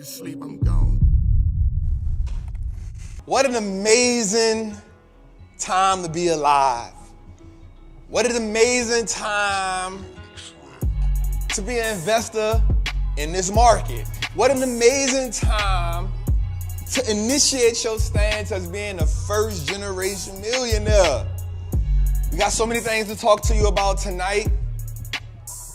sleep, I'm gone. What an amazing time to be alive. What an amazing time to be an investor in this market. What an amazing time to initiate your stance as being a first generation millionaire. We got so many things to talk to you about tonight.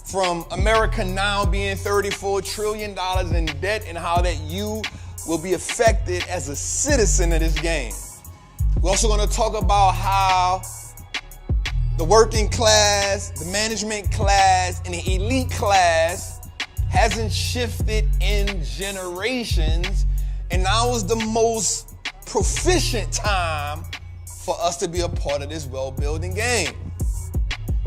From America now being $34 trillion in debt and how that you will be affected as a citizen of this game. We're also going to talk about how the working class, the management class, and the elite class hasn't shifted in generations, and now is the most proficient time for us to be a part of this wealth-building game.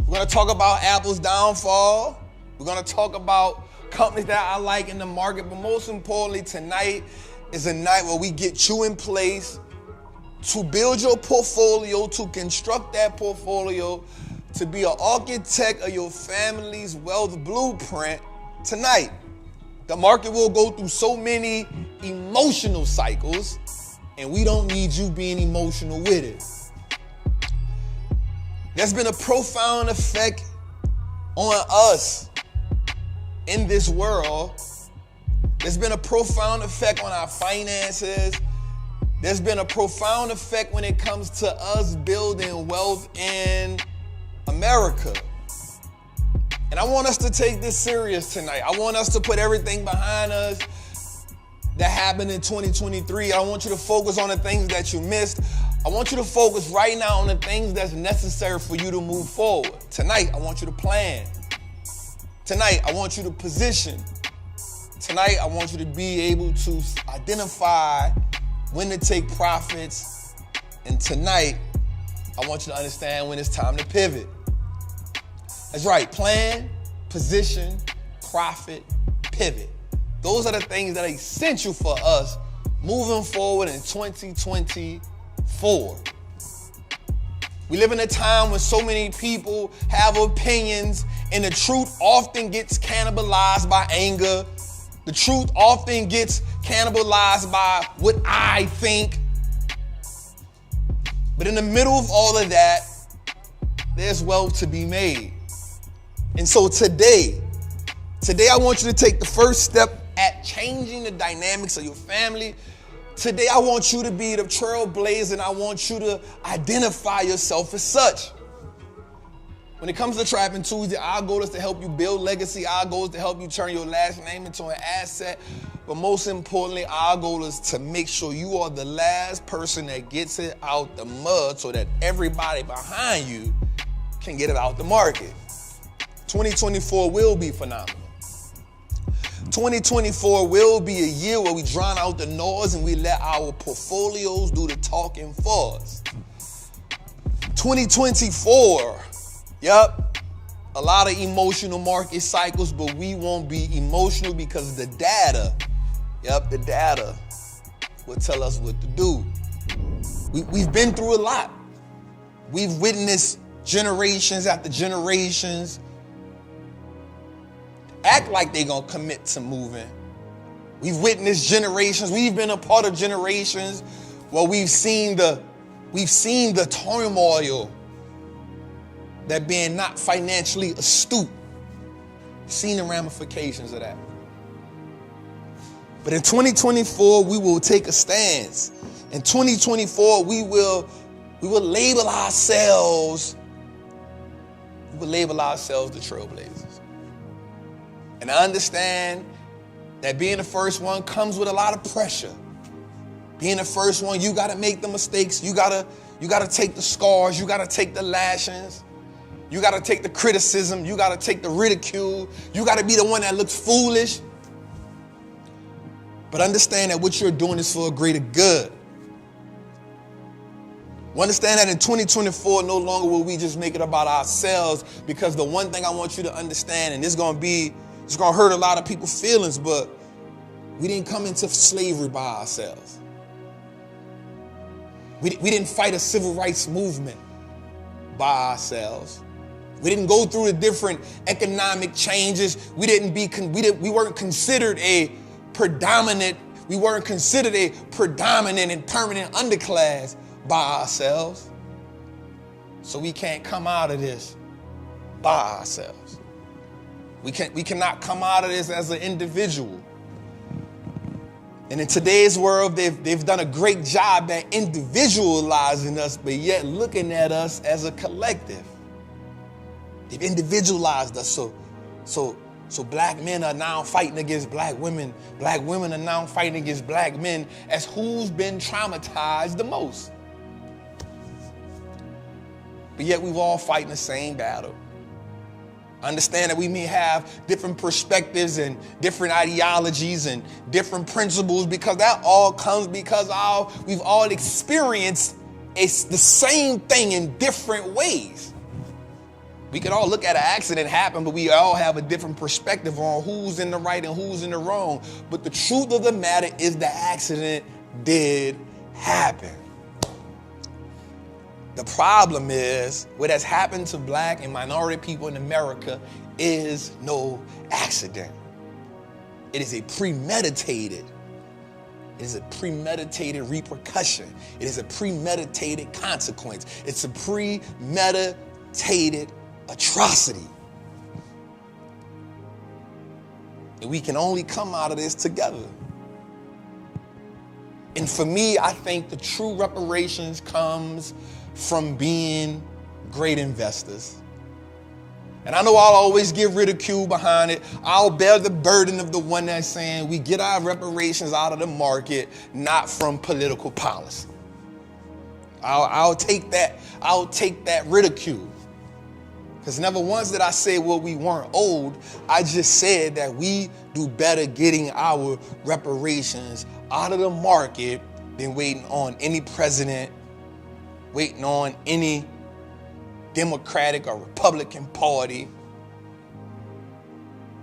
We're going to talk about Apple's downfall. We're going to talk about companies that I like in the market, but most importantly, tonight is a night where we get you in place to build your portfolio, to construct that portfolio, to be an architect of your family's wealth blueprint tonight. The market will go through so many emotional cycles, and we don't need you being emotional with it. There's been a profound effect on us in this world. There's been a profound effect on our finances. There's been a profound effect when it comes to us building wealth in America. And I want us to take this serious tonight. I want us to put everything behind us that happened in 2023. I want you to focus on the things that you missed. I want you to focus right now on the things that's necessary for you to move forward. Tonight, I want you to plan. Tonight, I want you to position. Tonight, I want you to be able to identify when to take profits. And tonight, I want you to understand when it's time to pivot. That's right, plan, position, profit, pivot. Those are the things that are essential for us moving forward in 2024. We live in a time when so many people have opinions, and the truth often gets cannibalized by anger. The truth often gets cannibalized by what I think. But in the middle of all of that, there's wealth to be made. And so today I want you to take the first step at changing the dynamics of your family. Today, I want you to be the trailblazer, and I want you to identify yourself as such. When it comes to Trappin Tuesday, our goal is to help you build legacy. Our goal is to help you turn your last name into an asset. But most importantly, our goal is to make sure you are the last person that gets it out the mud so that everybody behind you can get it out the market. 2024 will be phenomenal. 2024 will be a year where we drown out the noise and we let our portfolios do the talking for us. 2024, a lot of emotional market cycles, but we won't be emotional because the data will tell us what to do. We've been through a lot. We've witnessed generations after generations act like they're gonna commit to moving. We've witnessed generations, we've been a part of generations where we've seen the turmoil that being not financially astute, seen the ramifications of that. But in 2024, we will take a stance. In 2024, we will label ourselves the trailblazers. And I understand that being the first one comes with a lot of pressure. Being the first one, you gotta make the mistakes. You gotta take the scars. You gotta take the lashings. You gotta take the criticism. You gotta take the ridicule. You gotta be the one that looks foolish. But understand that what you're doing is for a greater good. Understand that in 2024, no longer will we just make it about ourselves, because the one thing I want you to understand, and it's gonna hurt a lot of people's feelings, but we didn't come into slavery by ourselves. We didn't fight a civil rights movement by ourselves. We didn't go through the different economic changes. We weren't considered a predominant, we weren't considered a predominant and permanent underclass by ourselves. So we can't come out of this by ourselves. We cannot come out of this as an individual. And in today's world, they've done a great job at individualizing us, but yet looking at us as a collective. They've individualized us. So black men are now fighting against black women. Black women are now fighting against black men as who's been traumatized the most. But yet we've all fighting the same battle. Understand that we may have different perspectives and different ideologies and different principles, because that all comes because we've all experienced the same thing in different ways. We could all look at an accident happen, but we all have a different perspective on who's in the right and who's in the wrong. But the truth of the matter is the accident did happen. The problem is what has happened to black and minority people in America is no accident. It is a premeditated repercussion. It is a premeditated consequence. It's a premeditated atrocity. And we can only come out of this together. And for me, I think the true reparations comes from being great investors. And I know I'll always get ridicule behind it. I'll bear the burden of the one that's saying we get our reparations out of the market, not from political policy. I'll take that ridicule. Because never once did I say, well, we weren't owed. I just said that we do better getting our reparations out of the market than waiting on any president, waiting on any Democratic or Republican party.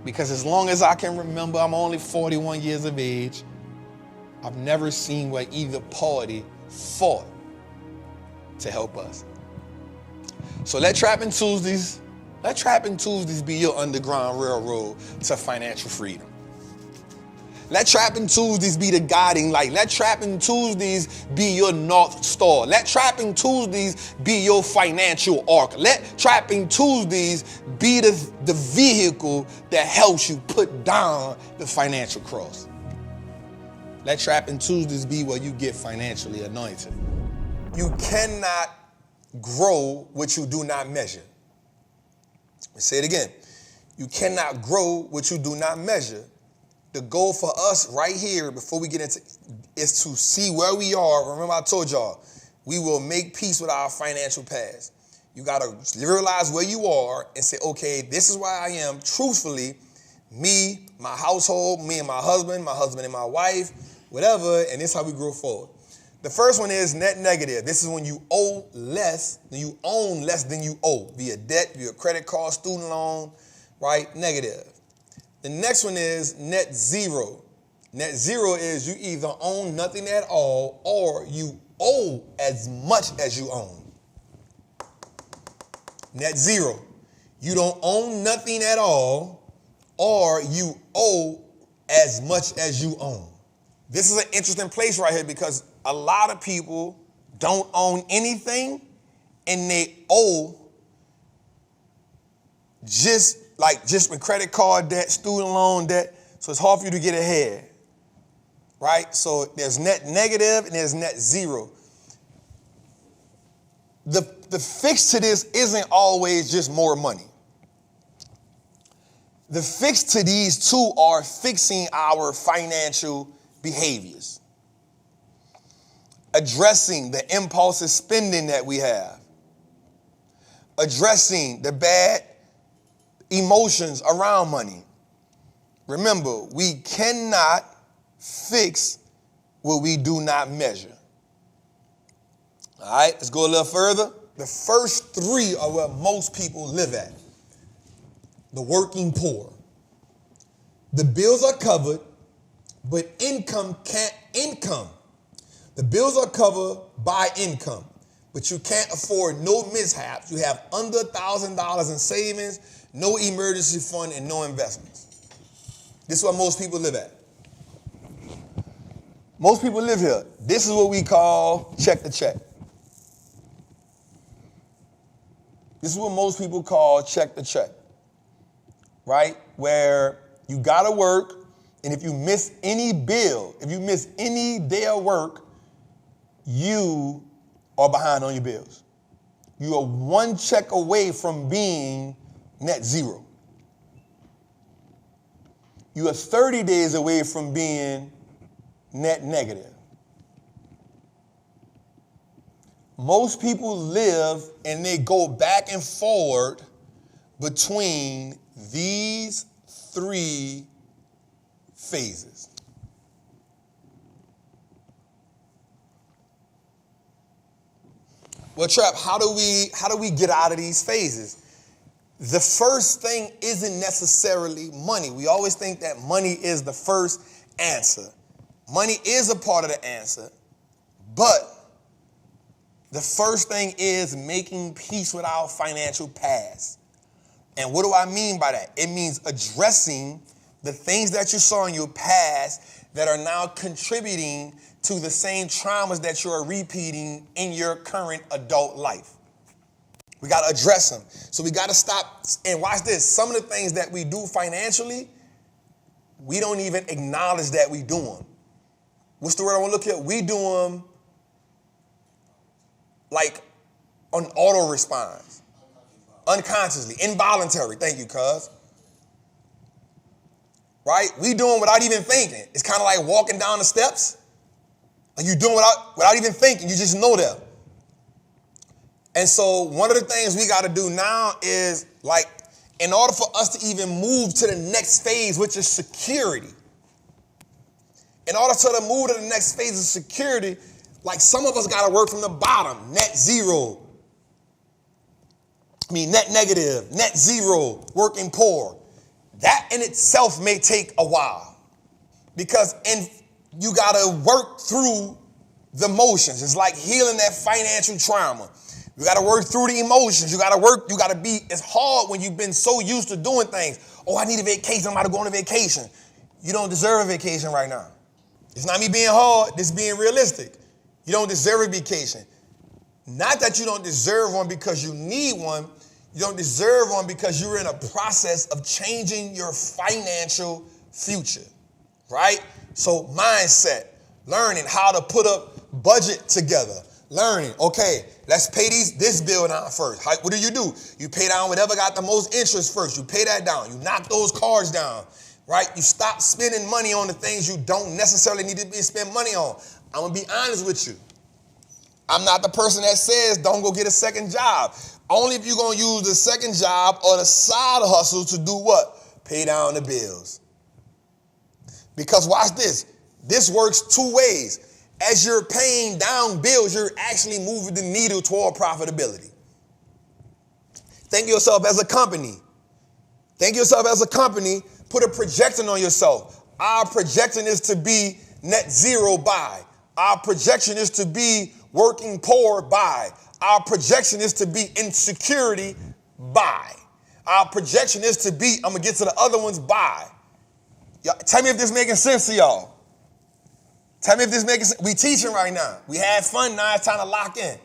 Because as long as I can remember, I'm only 41 years of age, I've never seen where either party fought to help us. So let Trappin Tuesdays be your underground railroad to financial freedom. Let Trappin Tuesdays be the guiding light. Let Trappin Tuesdays be your North Star. Let Trappin Tuesdays be your financial arc. Let Trappin Tuesdays be the vehicle that helps you put down the financial cross. Let Trappin Tuesdays be where you get financially anointed. You cannot grow what you do not measure. Let's say it again. You cannot grow what you do not measure. The goal for us right here, before we get into, is to see where we are. Remember I told y'all, we will make peace with our financial past. You got to realize where you are and say, okay, this is where I am. Truthfully, me, my household, me and my husband and my wife, whatever, and this is how we grow forward. The first one is net negative. This is when you owe less than you own less than you owe via debt, via credit card, student loan, right? Negative. The next one is net zero. Net zero is you either own nothing at all or you owe as much as you own. Net zero. You don't own nothing at all or you owe as much as you own. This is an interesting place right here because a lot of people don't own anything and they owe just with credit card debt, student loan debt. So it's hard for you to get ahead, right? So there's net negative and there's net zero. The fix to this isn't always just more money. The fix to these two are fixing our financial behaviors. Addressing the impulsive spending that we have. Addressing the bad emotions around money. Remember, we cannot fix what we do not measure. All right, let's go a little further. The first three are where most people live at. The working poor. The bills are covered, but income can't income. The bills are covered by income, but you can't afford no mishaps. You have under $1,000 in savings, no emergency fund, and no investments. This is what most people live at. Most people live here. This is what we call check to check. This is what most people call check to check, right? Where you gotta work, and if you miss any bill, if you miss any day of work, you are behind on your bills. You are one check away from being net zero. You are 30 days away from being net negative. Most people live and they go back and forward between these three phases. Well, Trap, how do we get out of these phases? The first thing isn't necessarily money. We always think that money is the first answer. Money is a part of the answer, but the first thing is making peace with our financial past. And what do I mean by that? It means addressing the things that you saw in your past that are now contributing to the same traumas that you're repeating in your current adult life. We got to address them. So we got to stop and watch this. Some of the things that we do financially, we don't even acknowledge that we do them. What's the word I want to look at? We do them like on auto response, unconsciously, involuntary. Thank you, cuz. Right? We do them without even thinking. It's kind of like walking down the steps. Like you doing without even thinking. You just know them. And so one of the things we got to do now is, like, in order for us to even move to the next phase, which is security. In order to move to the next phase of security, like some of us got to work from the bottom, net zero. Net negative, net zero, working poor. That in itself may take a while because you got to work through the motions. It's like healing that financial trauma. You got to work through the emotions. You got to be, it's hard when you've been so used to doing things. Oh, I need a vacation. I'm about to go on a vacation. You don't deserve a vacation right now. It's not me being hard. This is being realistic. You don't deserve a vacation. Not that you don't deserve one because you need one. You don't deserve one because you're in a process of changing your financial future, right? So mindset, learning how to put a budget together. Learning, okay, let's pay this bill down first. What do? You pay down whatever got the most interest first. You pay that down. You knock those cards down, right? You stop spending money on the things you don't necessarily need to spend money on. I'm going to be honest with you. I'm not the person that says don't go get a second job. Only if you're going to use the second job or the side hustle to do what? Pay down the bills. Because watch this. This works two ways. As you're paying down bills, you're actually moving the needle toward profitability. Think of yourself as a company. Think of yourself as a company. Put a projection on yourself. Our projection is to be net zero by. Our projection is to be working poor by. Our projection is to be insecurity by. Our projection is to be, I'm going to get to the other ones by. Tell me if this is making sense to y'all. Tell me if this is making sense. We teaching right now. We had fun. Now it's time to lock in.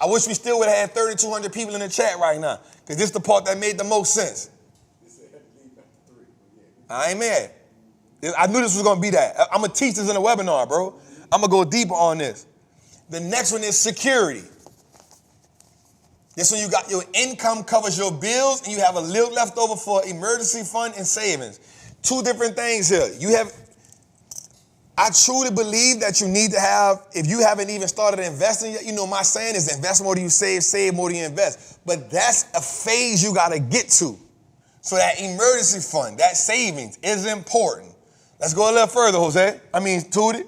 I wish we still would have had 3,200 people in the chat right now because this is the part that made the most sense. I ain't mad. I knew this was going to be that. I'm going to teach this in a webinar, bro. I'm going to go deeper on this. The next one is security. This one, you got your income covers your bills and you have a little left over for emergency fund and savings. Two different things here. I truly believe that you need to have, if you haven't even started investing yet, my saying is invest more than you save more than you invest. But that's a phase you got to get to. So that emergency fund, that savings is important. Let's go a little further, Tootie.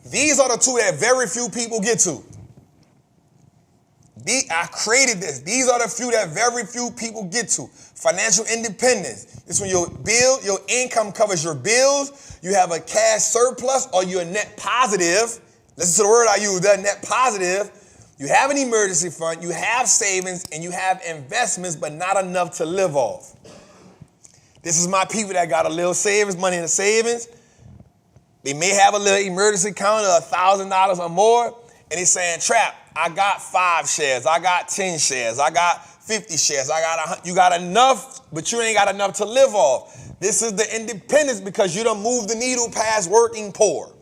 These are the two that very few people get to. I created this. These are the few that very few people get to. Financial independence. It's when your income covers your bills, you have a cash surplus, or you're net positive. Listen to the word I use, that net positive. You have an emergency fund, you have savings, and you have investments, but not enough to live off. This is my people that got a little savings, money in the savings. They may have a little emergency account of $1,000 or more, and they're saying, Trap, I got 5 shares, I got 10 shares, I got 50 shares, you got enough, but you ain't got enough to live off. This is the independence because you done moved the needle past working poor.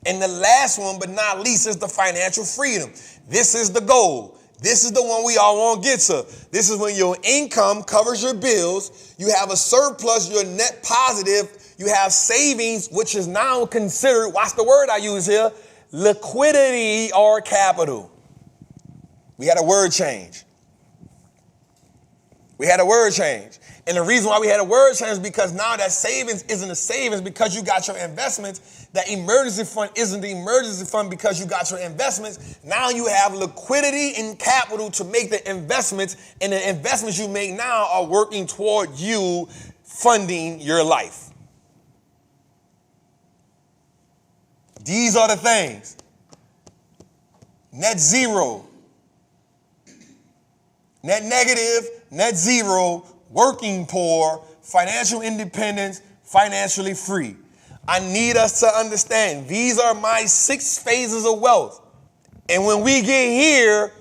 And the last one, but not least, is the financial freedom. This is the goal. This is the one we all want to get to. This is when your income covers your bills, you have a surplus, you're net positive, you have savings, which is now considered, watch the word I use here, liquidity or capital. We had a word change. We had a word change. And the reason why we had a word change is because now that savings isn't a savings because you got your investments. That emergency fund isn't the emergency fund because you got your investments. Now you have liquidity and capital to make the investments, and the investments you make now are working toward you funding your life. These are the things. Net zero. Net negative, net zero, working poor, financial independence, financially free. I need us to understand these are my 6 phases of wealth. And when we get here,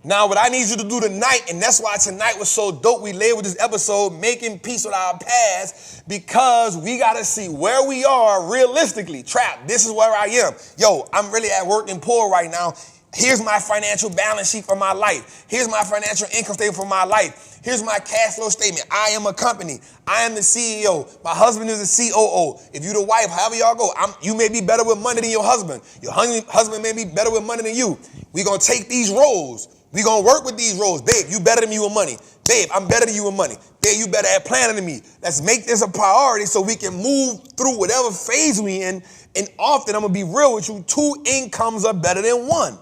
now what I need you to do tonight, and that's why tonight was so dope, we labeled this episode Making Peace with Our Past, because we got to see where we are realistically. Trap, this is where I am. Yo, I'm really at working poor right now. Here's my financial balance sheet for my life. Here's my financial income statement for my life. Here's my cash flow statement. I am a company. I am the CEO. My husband is the COO. If you're the wife, however y'all go, you may be better with money than your husband. Your husband may be better with money than you. We're going to take these roles. We're going to work with these roles. Babe, you better than me with money. Babe, I'm better than you with money. Babe, you better at planning than me. Let's make this a priority so we can move through whatever phase we in. And often, I'm going to be real with you, 2 incomes are better than 1.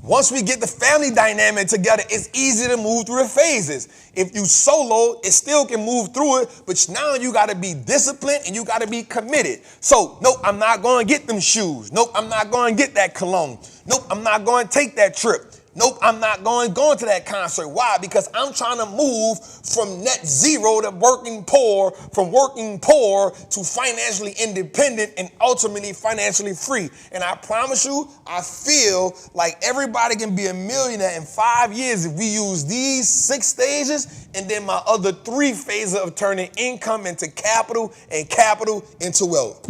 Once we get the family dynamic together, it's easy to move through the phases. If you solo, it still can move through it, but now you got to be disciplined and you got to be committed. So, nope, I'm not going to get them shoes. Nope, I'm not going to get that cologne. Nope, I'm not going to take that trip. Nope, I'm not going to that concert. Why? Because I'm trying to move from net zero to working poor, from working poor to financially independent and ultimately financially free. And I promise you, I feel like everybody can be a millionaire in 5 years if we use these 6 stages and then my other 3 phases of turning income into capital and capital into wealth.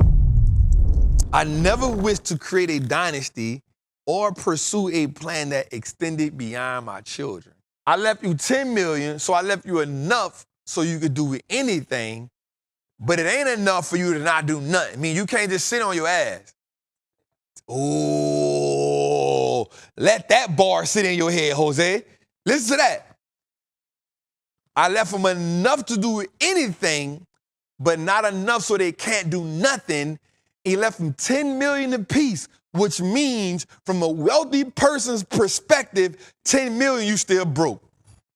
I never wish to create a dynasty or pursue a plan that extended beyond my children. I left you 10 million, so I left you enough so you could do anything, but it ain't enough for you to not do nothing. I mean, you can't just sit on your ass. Oh, let that bar sit in your head, Jose. Listen to that. I left them enough to do anything, but not enough so they can't do nothing. He left them 10 million apiece, which means from a wealthy person's perspective, 10 million, you still broke.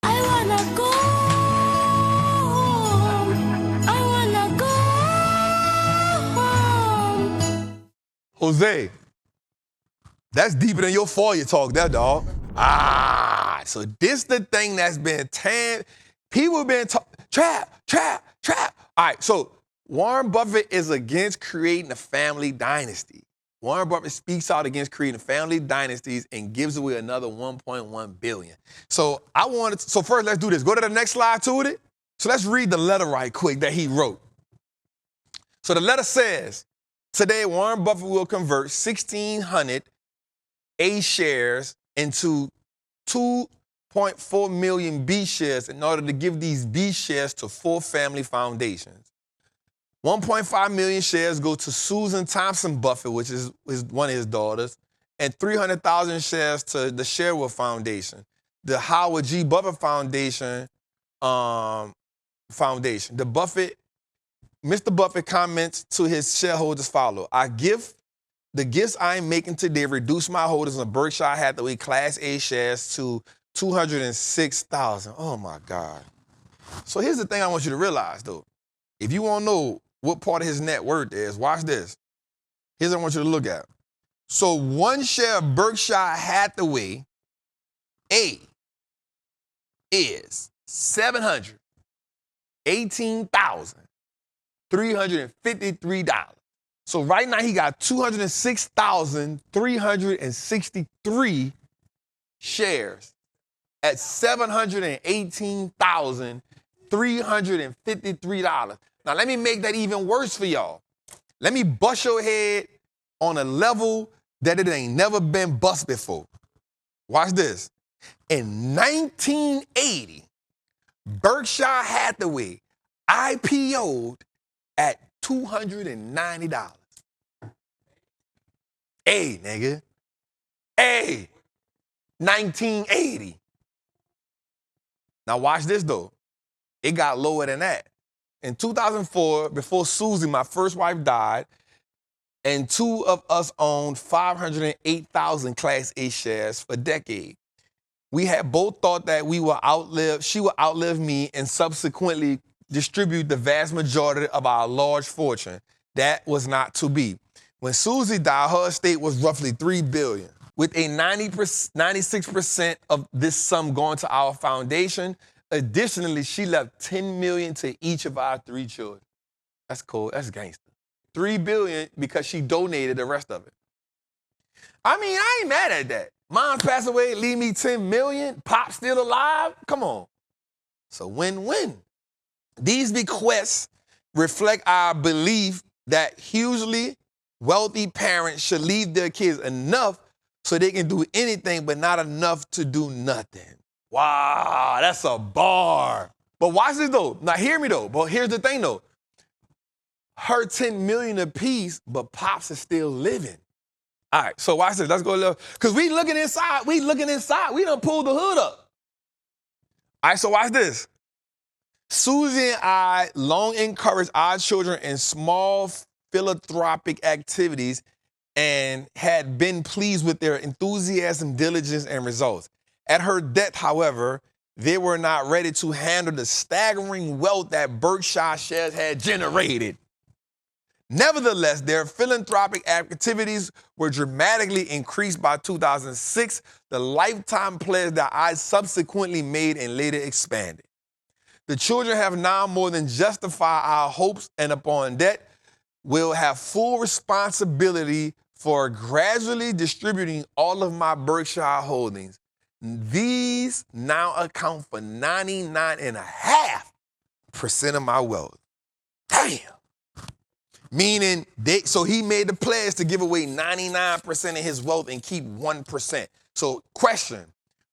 I wanna go home. I wanna go home. Jose, that's deeper than your foyer talk, that dog. So this the thing that's been people been trap. All right, so Warren Buffett is against creating a family dynasty. Warren Buffett speaks out against creating family dynasties and gives away another $1.1 billion. So first let's do this. Go to the next slide to it. So let's read the letter right quick that he wrote. So the letter says, today Warren Buffett will convert 1,600 A shares into 2.4 million B shares in order to give these B shares to 4 family foundations. 1.5 million shares go to Susan Thompson Buffett, which is one of his daughters, and 300,000 shares to the Sherwood Foundation, the Howard G. Buffett Foundation. Mr. Buffett comments to his shareholders follow: the gifts I'm making today reduce my holdings of Berkshire Hathaway Class A shares to 206,000. Oh my God. So here's the thing I want you to realize though. If you want to know what part of his net worth is, watch this. Here's what I want you to look at. So 1 share of Berkshire Hathaway A is $718,353. So right now he got 206,363 shares at $718,353. Now let me make that even worse for y'all. Let me bust your head on a level that it ain't never been bust before. Watch this. In 1980, Berkshire Hathaway IPO'd at $290. Hey, nigga. Hey, 1980. Now watch this though. It got lower than that. In 2004, before Susie, my first wife, died, and two of us owned 508,000 Class A shares for a decade. We had both thought that she would outlive me and subsequently distribute the vast majority of our large fortune. That was not to be. When Susie died, her estate was roughly $3 billion, with a 96% of this sum going to our foundation. Additionally, she left $10 million to each of our 3 children. That's cool. That's gangster. $3 billion because she donated the rest of it. I mean, I ain't mad at that. Mom passed away, leave me $10 million. Pop still alive. Come on. It's a win-win. These bequests reflect our belief that hugely wealthy parents should leave their kids enough so they can do anything, but not enough to do nothing. Wow, that's a bar. But watch this though. Now hear me though. But here's the thing though. Her $10 million apiece, but Pops is still living. All right, so watch this. Let's go a little, because we looking inside. We done pulled the hood up. All right, so watch this. Susie and I long encouraged our children in small philanthropic activities and had been pleased with their enthusiasm, diligence, and results. At her death, however, they were not ready to handle the staggering wealth that Berkshire shares had generated. Nevertheless, their philanthropic activities were dramatically increased by 2006, the lifetime pledge that I subsequently made and later expanded. The children have now more than justified our hopes, and upon that, will have full responsibility for gradually distributing all of my Berkshire holdings. These now account for 99.5% of my wealth. Damn. Meaning, so he made the pledge to give away 99% of his wealth and keep 1%. So question,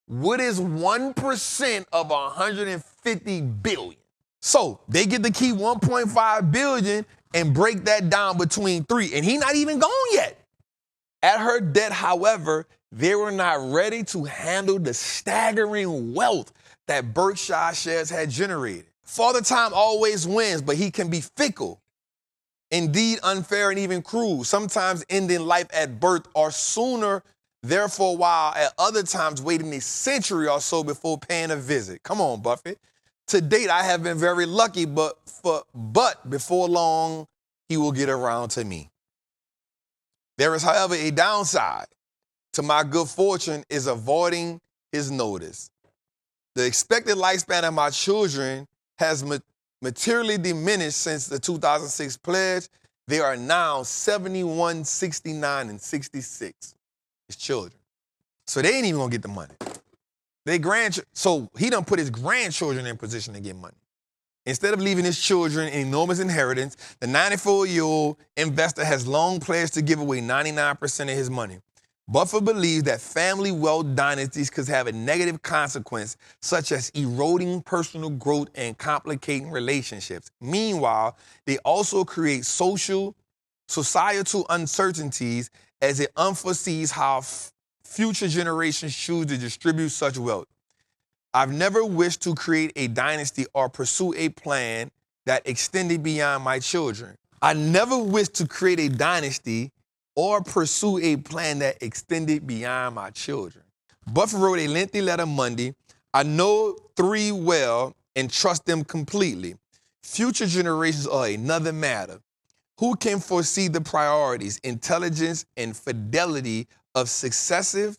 what is 1% of 150 billion? So they get to keep 1.5 billion and break that down between 3, and he not even gone yet. At her death, however, they were not ready to handle the staggering wealth that Berkshire shares had generated. Father Time always wins, but he can be fickle. Indeed, unfair and even cruel, sometimes ending life at birth or sooner, therefore, while at other times waiting a century or so before paying a visit. Come on, Buffett. To date, I have been very lucky, but before long, he will get around to me. There is, however, a downside to my good fortune is avoiding his notice. The expected lifespan of my children has materially diminished since the 2006 pledge. They are now 71, 69, and 66. His children. So they ain't even gonna get the money. So he done put his grandchildren in position to get money. Instead of leaving his children an enormous inheritance, the 94-year-old investor has long pledged to give away 99% of his money. Buffett believes that family wealth dynasties could have a negative consequence, such as eroding personal growth and complicating relationships. Meanwhile, they also create societal uncertainties as it unforesees how future generations choose to distribute such wealth. I've never wished to create a dynasty or pursue a plan that extended beyond my children. I never wished to create a dynasty or pursue a plan that extended beyond my children. Buffett wrote a lengthy letter Monday. I know 3 well and trust them completely. Future generations are another matter. Who can foresee the priorities, intelligence, and fidelity of successive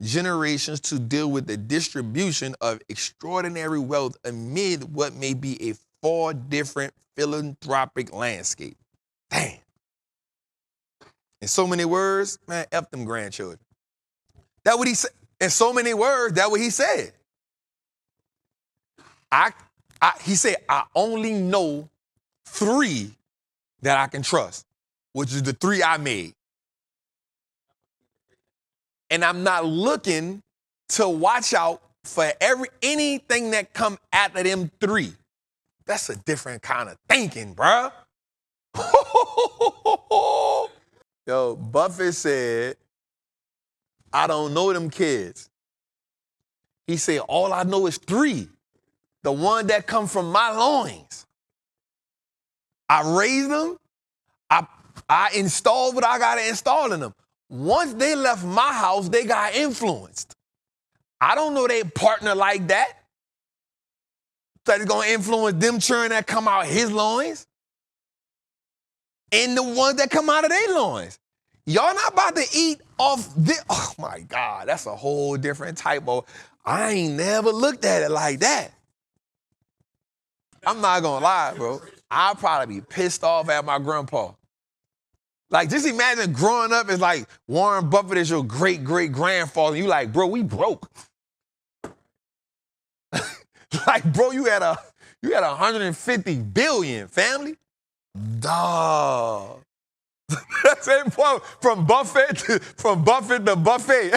generations to deal with the distribution of extraordinary wealth amid what may be a far different philanthropic landscape? Damn. In so many words, man, F them grandchildren. That what he said. In so many words, that what he said. He said, I only know 3 that I can trust, which is the 3 I made. And I'm not looking to watch out for anything that come after them 3. That's a different kind of thinking, bruh. Yo, Buffett said, I don't know them kids. He said, all I know is 3. The one that come from my loins. I raised them. I installed what I got to install in them. Once they left my house, they got influenced. I don't know they partner like that. That is going to influence them children that come out his loins and the ones that come out of their loins. Y'all not about to eat off this. Oh, my God. That's a whole different type of. I ain't never looked at it like that. I'm not going to lie, bro. I'll probably be pissed off at my grandpa. Like, just imagine growing up as like Warren Buffett is your great-great-grandfather. You like, bro, we broke. Like, bro, you had 150 billion, family. Dog. That's it, from Buffett to Buffet.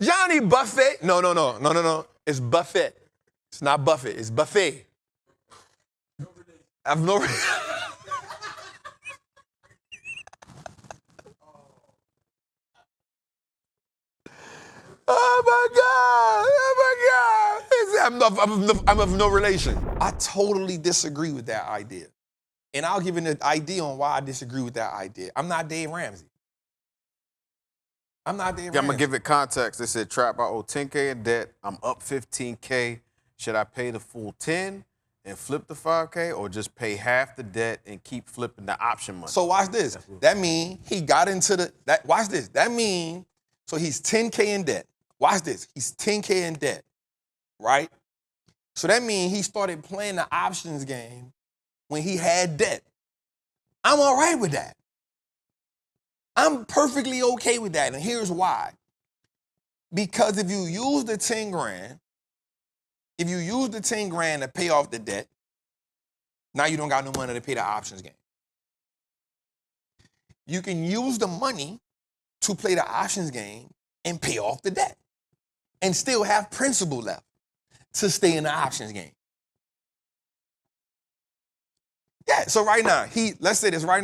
Johnny Buffett. No. It's Buffett. It's not Buffett. It's Buffet. I've no. Oh my God! I'm of no relation. I totally disagree with that idea, and I'll give you an idea on why I disagree with that idea. I'm not Dave Ramsey. I'm gonna give it context. They said, Trap, I owe 10K in debt. I'm up 15K. Should I pay the full 10 and flip the 5K, or just pay half the debt and keep flipping the option money? So watch this. That mean he got into watch this. That mean, so he's 10K in debt. Watch this. He's 10K in debt, right? So that means he started playing the options game when he had debt. I'm all right with that. I'm perfectly okay with that, and here's why. Because if you use the 10 grand, to pay off the debt, now you don't got no money to pay the options game. You can use the money to play the options game and pay off the debt and still have principal left to stay in the options game. Yeah, so right now, let's say this, write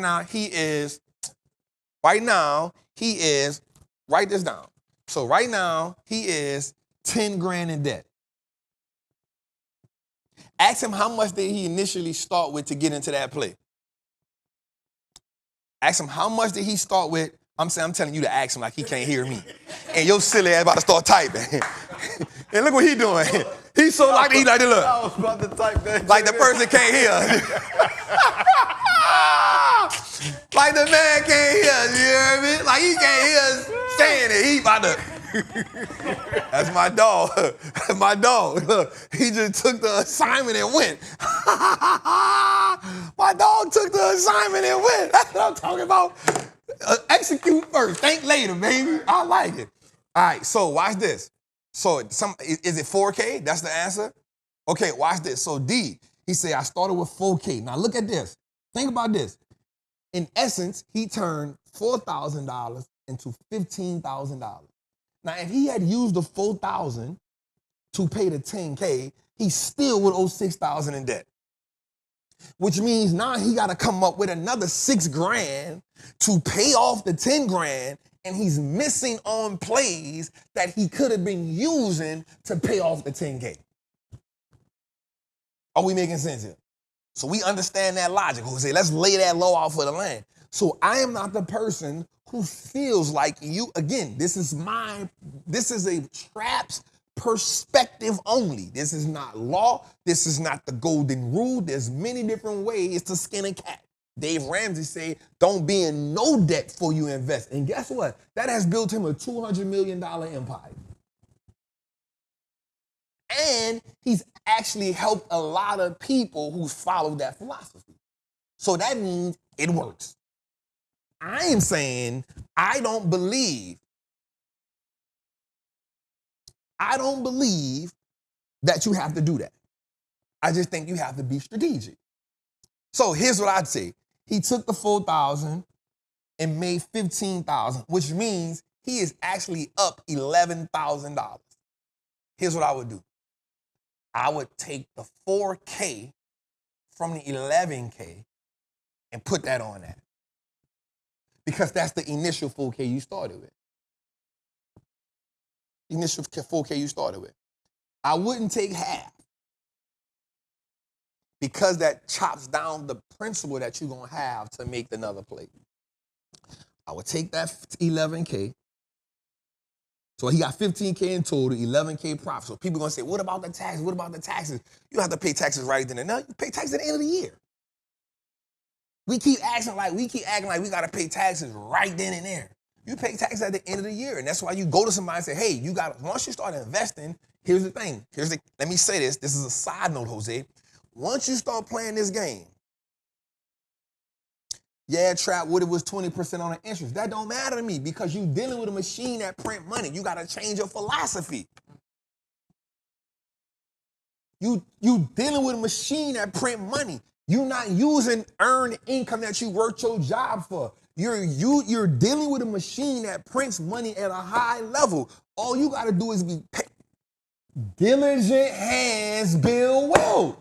this down. So right now, he is 10 grand in debt. Ask him how much did he initially start with to get into that play. Ask him how much did he start with. I'm telling you to ask him like he can't hear me. And your silly ass about to start typing. And look what he doing. He's so like he like to look. I was about to type that. Like the person can't hear. Like the man can't hear us, you hear me? Like he can't hear us saying it. He about to. That's my dog. That's my dog. Look, he just took the assignment and went. My dog took the assignment and went. That's what I'm talking about. Execute first, think later, baby. I like it. All right, so watch this. So is it 4K? That's the answer? Okay, watch this. So D, he said, I started with 4K. Now look at this. Think about this. In essence, he turned $4,000 into $15,000. Now, if he had used the $4,000 to pay the 10K, he still would owe $6,000 in debt. Which means now he got to come up with another $6 grand to pay off the 10 grand, and he's missing on plays that he could have been using to pay off the 10K. Are we making sense here? So we understand that logic. We say, let's lay that law out for the land. So I am not the person who feels like you, again, this is a Trap's perspective only. This is not law. This is not the golden rule. There's many different ways to skin a cat. Dave Ramsey say, don't be in no debt before you invest. And guess what? That has built him a $200 million empire. And he's actually helped a lot of people who follow that philosophy. So that means it works. I am saying I don't believe that you have to do that. I just think you have to be strategic. So here's what I'd say. He took the 4,000 and made 15,000, which means he is actually up $11,000. Here's what I would do. I would take the 4K from the 11K and put that on that. Because that's the initial 4K you started with. Initial 4K you started with. I wouldn't take half. Because that chops down the principal that you're going to have to make another play. I would take that 11K. So he got 15K in total, 11K profit. So people are going to say, what about the taxes? What about the taxes? You don't have to pay taxes right then and there. You pay taxes at the end of the year. We keep acting like we got to pay taxes right then and there. You pay taxes at the end of the year. And that's why you go to somebody and say, hey, once you start investing, here's the thing. Let me say this. This is a side note, Jose. Once you start playing this game, yeah, Trap, what it was 20% on the interest. That don't matter to me because you dealing with a machine that print money. You got to change your philosophy. You dealing with a machine that print money. You're not using earned income that you worked your job for. You're dealing with a machine that prints money at a high level. All you got to do is be diligent hands build wealth.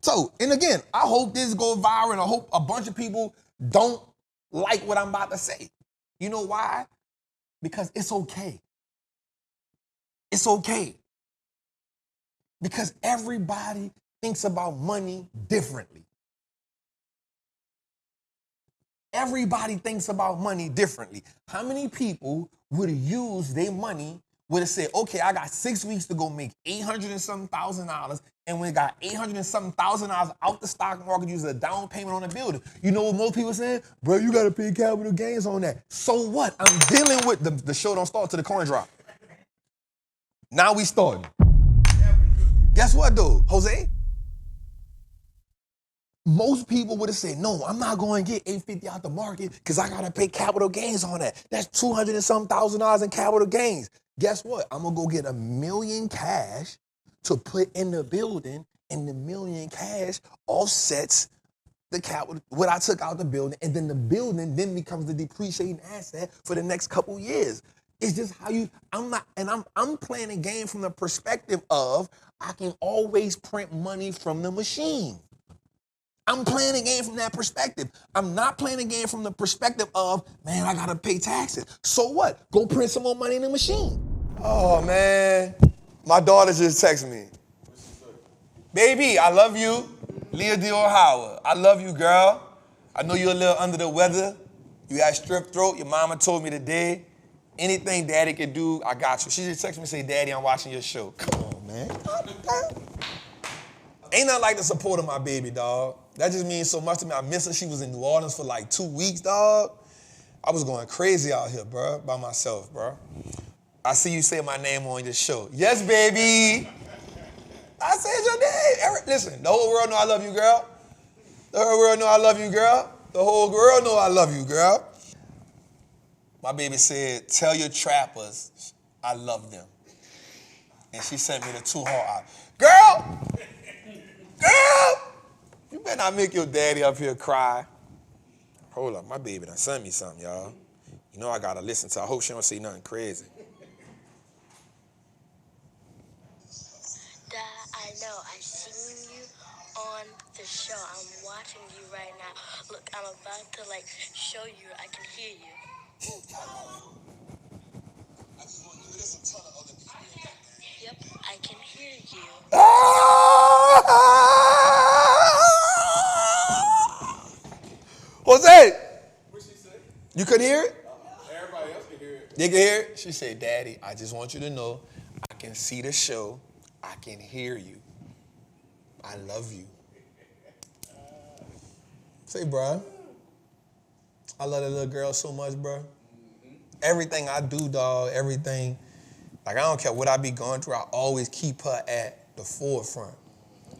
So, and again, I hope this goes viral and I hope a bunch of people don't like what I'm about to say. You know why? Because it's okay. It's okay. Because everybody thinks about money differently. Everybody thinks about money differently. How many people would use their money, would have said, okay, I got 6 weeks to go make $800 and something thousand, and when it got $800 and something thousand out the stock market, use a down payment on a building. You know what most people saying? Bro, you got to pay capital gains on that. So what? I'm dealing with the show don't start till the coin drop. Now we starting. Guess what, though, Jose? Most people would have said, no, I'm not going to get $850 out the market because I got to pay capital gains on that. That's $200 and something thousand in capital gains. Guess what? I'm going to go get $1 million cash to put in the building, and the $1 million cash offsets the capital, what I took out the building, and then the building then becomes the depreciating asset for the next couple years. It's just how I'm playing a game from the perspective of I can always print money from the machine. I'm playing a game from that perspective. I'm not playing a game from the perspective of, man, I gotta pay taxes. So what? Go print some more money in the machine. Oh, man. My daughter just texted me. Baby, I love you. Leah Dior Howard. I love you, girl. I know you're a little under the weather. You got strep throat. Your mama told me today. Anything daddy can do, I got you. She just texted me and say, Daddy, I'm watching your show. Come on, man. Ain't nothing like the support of my baby, dog. That just means so much to me. I miss her. She was in New Orleans for like 2 weeks, dog. I was going crazy out here, bro, by myself, bro. I see you say my name on your show. Yes, baby. I said your name. Listen, the whole world know I love you, girl. The whole world know I love you, girl. The whole world know I love you, girl. My baby said, tell your trappers I love them. And she sent me the 2 heart out. Girl! You better not make your daddy up here cry. Hold up, my baby done sent me something, y'all. You know I gotta listen to her. I hope she don't say nothing crazy. Dad, I know. I seen you on the show. I'm watching you right now. Look, I'm about to show you. I can hear you. Yep, I can hear you. Jose! What she say? You could hear it? Everybody else can hear it. They can hear it? She said, Daddy, I just want you to know I can see the show. I can hear you. I love you. Say, bro. I love that little girl so much, bro. Everything I do, dog, everything, like I don't care what I be going through, I always keep her at the forefront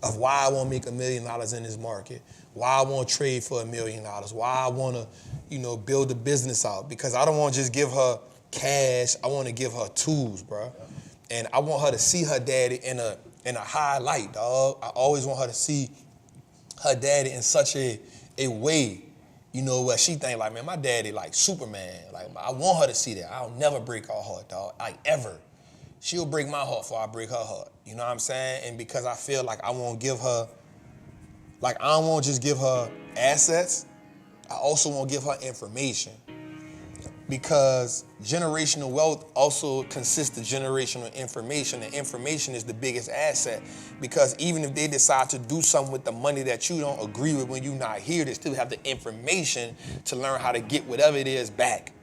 of why I want to make $1 million in this market, why I want to trade for $1 million, why I want to, build a business out. Because I don't want to just give her cash, I want to give her tools, bro. And I want her to see her daddy in a high light, dog. I always want her to see her daddy in such a way, where she think like, man, my daddy like Superman. Like, I want her to see that. I'll never break her heart, dog, like ever. She'll break my heart before I break her heart. You know what I'm saying? And because I feel like I won't give her, like I don't want to just give her assets, I also want to give her information. Because generational wealth also consists of generational information, and information is the biggest asset. Because even if they decide to do something with the money that you don't agree with when you're not here, they still have the information to learn how to get whatever it is back.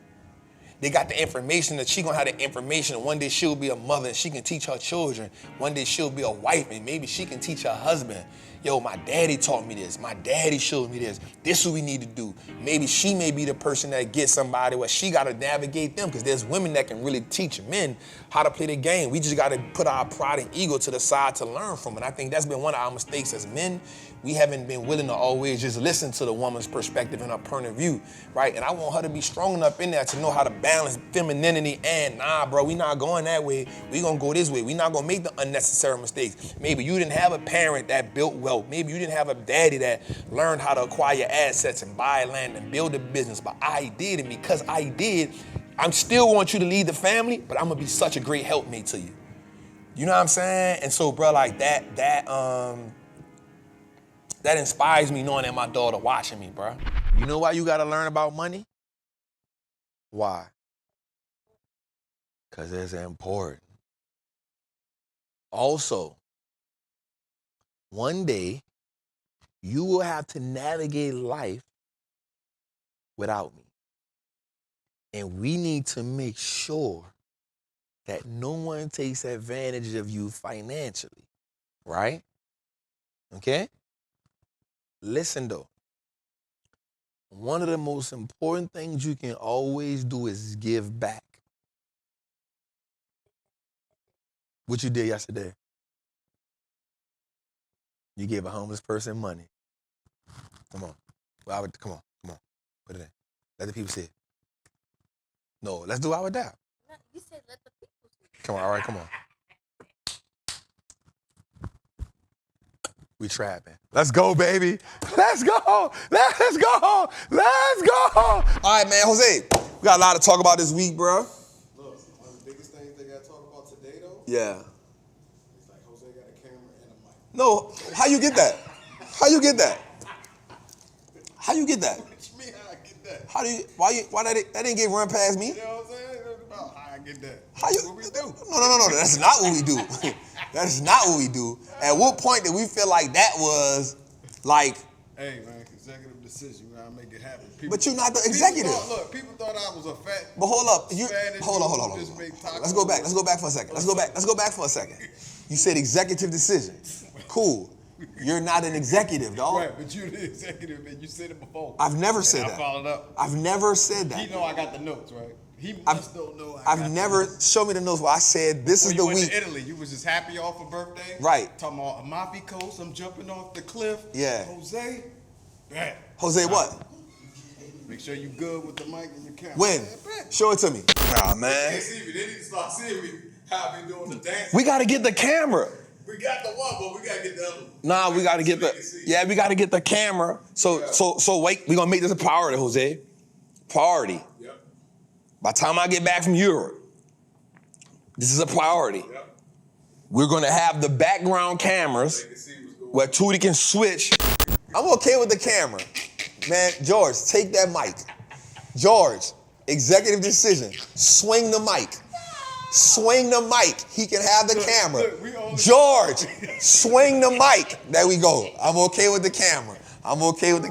They got the information that she gonna have the information. One day she'll be a mother and she can teach her children. One day she'll be a wife and maybe she can teach her husband. Yo, my daddy taught me this. My daddy showed me this. This is what we need to do. Maybe she may be the person that gets somebody where she gotta navigate them, because there's women that can really teach men how to play the game. We just gotta put our pride and ego to the side to learn from it. I think that's been one of our mistakes as men. We haven't been willing to always just listen to the woman's perspective and her point of view, right? And I want her to be strong enough in there to know how to balance femininity and, nah, bro, we not going that way. We gonna go this way. We not gonna make the unnecessary mistakes. Maybe you didn't have a parent that built wealth. Maybe you didn't have a daddy that learned how to acquire assets and buy land and build a business, but I did, and because I did, I still want you to lead the family, but I'm gonna be such a great helpmate to you. You know what I'm saying? And so, bro, like that inspires me knowing that my daughter watching me, bro. You know why you gotta learn about money? Why? Because it's important. Also, one day, you will have to navigate life without me. And we need to make sure that no one takes advantage of you financially, right? Okay? Listen though, one of the most important things you can always do is give back. What you did yesterday? You gave a homeless person money. Come on. Come on. Put it in. Let the people see it. No, let's do our dab. You said let the people see it. Come on, all right, come on. We trapping. Let's go, baby. Let's go. Let's go. Let's go. All right, man, Jose, we got a lot to talk about this week, bro. Look, one of the biggest things they got to talk about today, though, Yeah. it's like Jose got a camera and a mic. No, how you get that? How you get that? How you get that? What you mean how I get that? Why that didn't get run past me? You know what I'm saying? That's about how I get that. How you? That's what we do. No. That's not what we do. That is not what we do. At what point did we feel like that was like? Hey, man, executive decision. We gotta make it happen. But you're not the executive. People thought I was a fat. But hold up. Hold on. Just make tacos. Let's go back. Let's go back for a second. You said executive decision. Cool. You're not an executive, dog. Right, but you're the executive and you said it before. I've never said I that. followed up. I've never said that. He know I got the notes, right? He must don't know I got I've never show me the notes where I said this is the week. week. To Italy, you was just happy off a birthday. Right. Talking about Amalfi Coast, I'm jumping off the cliff. Yeah. Jose, bet. Jose, what? Make sure you good with the mic and your camera. When? Show it to me. Nah, man. They need to start seeing me how we doing the dance. We gotta get the camera. We got the one, but we gotta get the other one. Nah, we gotta get we gotta get the camera. So wait, we gonna make this a priority, Jose. Priority. Yep. By the time I get back from Europe, this is a priority. Yep. We're gonna have the background cameras where Tootie can switch. I'm okay with the camera. Man, George, take that mic. George, executive decision. Swing the mic. Swing the mic. He can have the camera. George, swing the mic. There we go. I'm okay with the camera. I'm in my thing, and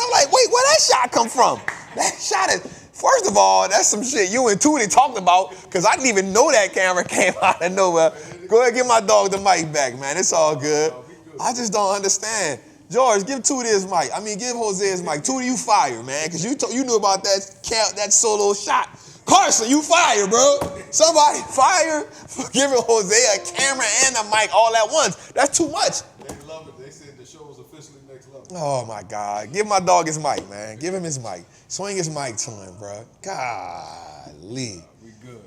I'm like, wait, where that shot come from? That shot is, first of all, that's some shit you and Tootie talked about, because I didn't even know that camera came out of nowhere. Go ahead, give my dog the mic back, man. It's all good. I just don't understand. George, give Tootie his mic. I mean, give Jose his mic. Tootie, you fired, man, because you knew about that solo shot. Carson, you fired, bro. Somebody fire for giving Jose a camera and a mic all at once. That's too much. They love it. They said the show is officially next level. Oh, my God. Give my dog his mic, man. Give him his mic. Swing his mic to him, bro. Golly. We good.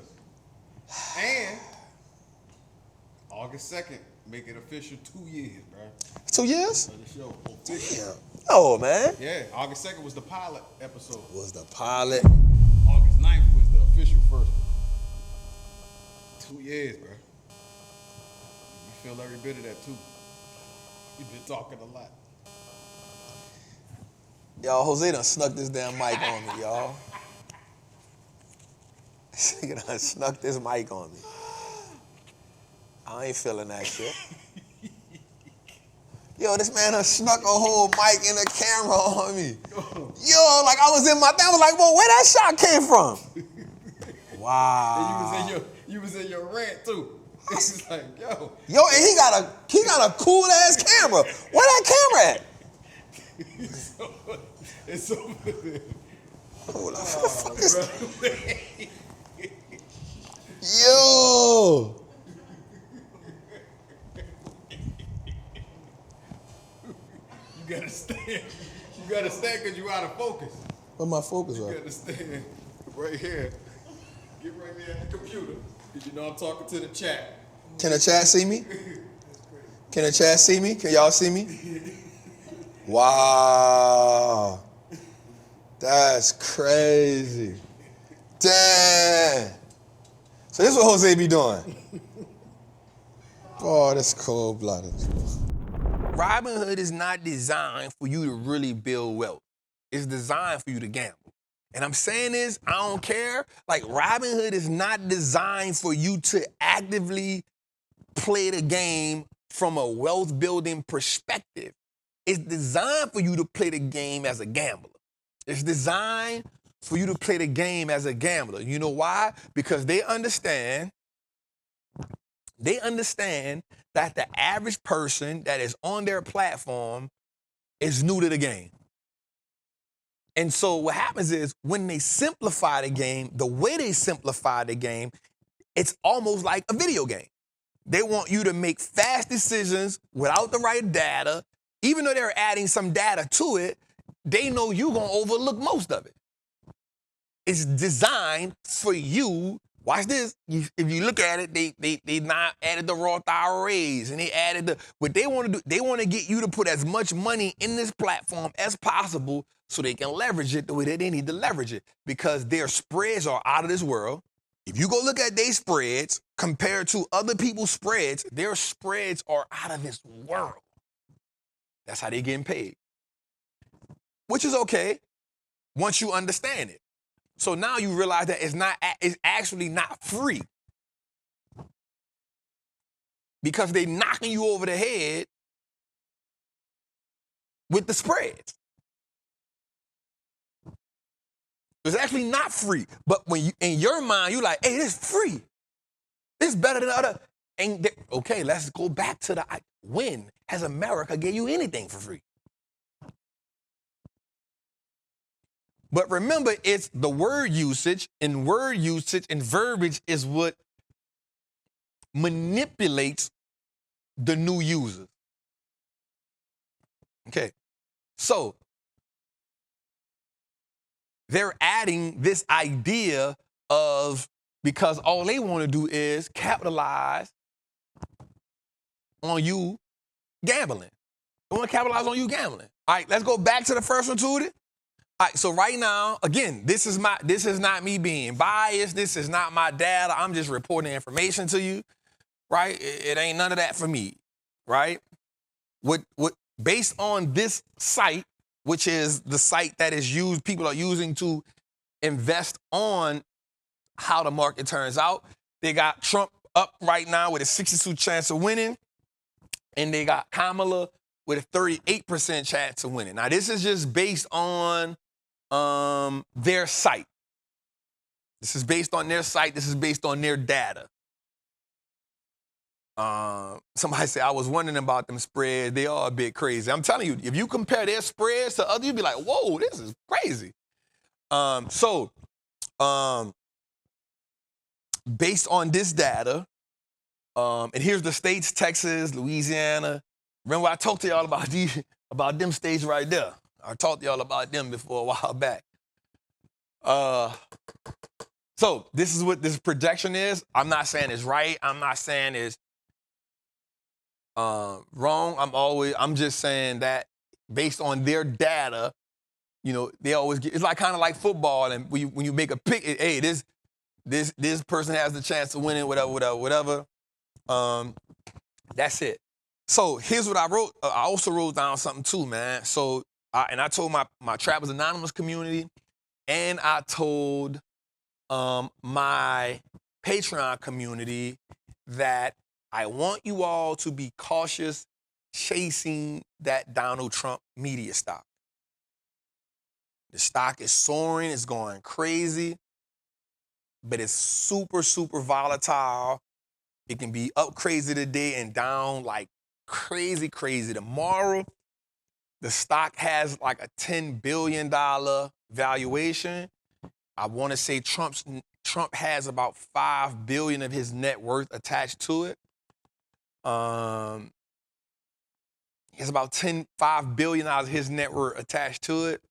And August 2nd, make it official 2 years, bro. 2 years? For the show. Official. Damn. Oh, man. Yeah, August 2nd was the pilot episode. Was the pilot. August 9th was the official first one. 2 years, bro. You feel every bit of that, too. You've been talking a lot. Y'all, Jose done snuck this damn mic on me, y'all. This nigga done snuck this mic on me. I ain't feeling that shit. Yo, this man done snuck a whole mic and a camera on me. Yo, like I was in my thing. I was like, well, where that shot came from? Wow. And you was in your rant too. It's like, yo. Yo, and he got a cool ass camera. Where that camera at? It's over there. Hold on. What the fuck is Yo. You gotta stand because you out of focus. Where my focus You at? gotta stand right here. Get right there at the computer. Because you know I'm talking to the chat. Can the chat see me? Can the chat see me? Can y'all see me? Wow. That's crazy. Damn. So this is what Jose be doing. Oh, that's cold-blooded. Robinhood is not designed for you to really build wealth. It's designed for you to gamble. And I'm saying this, I don't care. Like, Robinhood is not designed for you to actively play the game from a wealth building perspective. It's designed for you to play the game as a gambler. It's designed for you to play the game as a gambler. You know why? Because they understand that the average person that is on their platform is new to the game. And so what happens is when they simplify the game, the way they simplify the game, it's almost like a video game. They want you to make fast decisions without the right data. Even though they're adding some data to it, they know you're going to overlook most of it. It's designed for you. Watch this. If you look at it, they not added the Roth IRAs and they added what they want to do. They want to get you to put as much money in this platform as possible so they can leverage it the way that they need to leverage it, because their spreads are out of this world. If you go look at their spreads compared to other people's spreads, their spreads are out of this world. That's how they're getting paid, which is okay once you understand it. So now you realize that it's actually not free, because they're knocking you over the head with the spreads. It's actually not free. But when you, in your mind, you're like, hey, this is free. This is better than other. Okay, let's go back to the when has America gave you anything for free? But remember, it's the word usage and verbiage is what manipulates the new users. Okay, so they're adding this idea of, because all they want to do is capitalize on you gambling. They want to capitalize on you gambling. All right, let's go back to the first one, Tootie. All right, so right now, again, this is not me being biased. This is not my data. I'm just reporting information to you, right? It ain't none of that for me, right? What based on this site, which is the site that is used, people are using to invest on how the market turns out. They got Trump up right now with a 62% chance of winning, and they got Kamala with a 38% chance of winning. Now, this is just based on their site. This is based on their site. This is based on their data. Somebody said, I was wondering about them spreads. They are a bit crazy. I'm telling you, if you compare their spreads to others, you'd be like, whoa, this is crazy. Based on this data, and here's the states, Texas, Louisiana. Remember I talked to y'all about them states right there. I talked to y'all about them before a while back. So this is what this projection is. I'm not saying it's right. I'm not saying it's wrong. I'm just saying that based on their data, you know, they always get, it's like kind of like football, and when you make a pick, hey, this person has the chance to win it, whatever. That's it. So here's what I wrote. I also wrote down something too, man. So I told my Trappers Anonymous community, and I told my Patreon community that I want you all to be cautious chasing that Donald Trump media stock. The stock is soaring, it's going crazy, but it's super, super volatile. It can be up crazy today and down like crazy, crazy tomorrow. The stock has like a $10 billion valuation. I want to say Trump has about $5 billion of his net worth attached to it. He has about $5 billion of his net worth attached to it.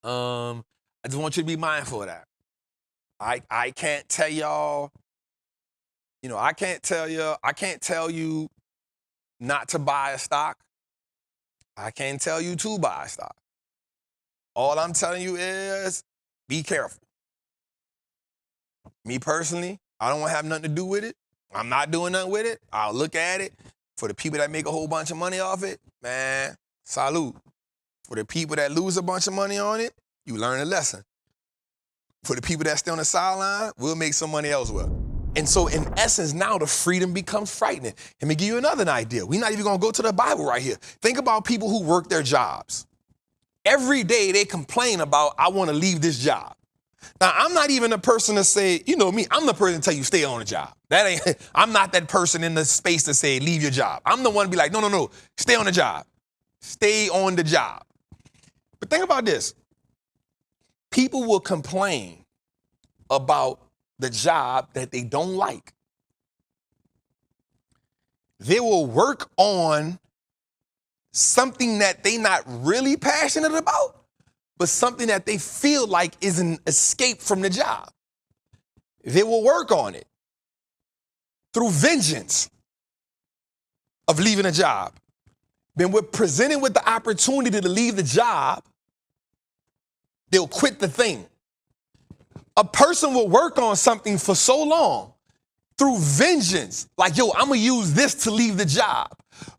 I just want you to be mindful of that. I can't tell y'all, you know, I can't tell you not to buy a stock. I can't tell you to buy a stock. All I'm telling you is be careful. Me personally, I don't want to have nothing to do with it. I'm not doing nothing with it. I'll look at it. For the people that make a whole bunch of money off it, man, salute. For the people that lose a bunch of money on it, you learn a lesson. For the people that stay on the sideline, we'll make some money elsewhere. And so in essence, now the freedom becomes frightening. Let me give you another idea. We're not even gonna go to the Bible right here. Think about people who work their jobs. Every day they complain about, I wanna leave this job. Now, I'm not even a person to say, you know me, I'm the person to tell you stay on the job. I'm not that person in the space to say leave your job. I'm the one to be like, no, stay on the job. Stay on the job. But think about this. People will complain about the job that they don't like. They will work on something that they're not really passionate about, but something that they feel like is an escape from the job. They will work on it through vengeance of leaving a job. Then we're presented with the opportunity to leave the job, they'll quit the thing. A person will work on something for so long through vengeance, like, yo, I'm gonna use this to leave the job.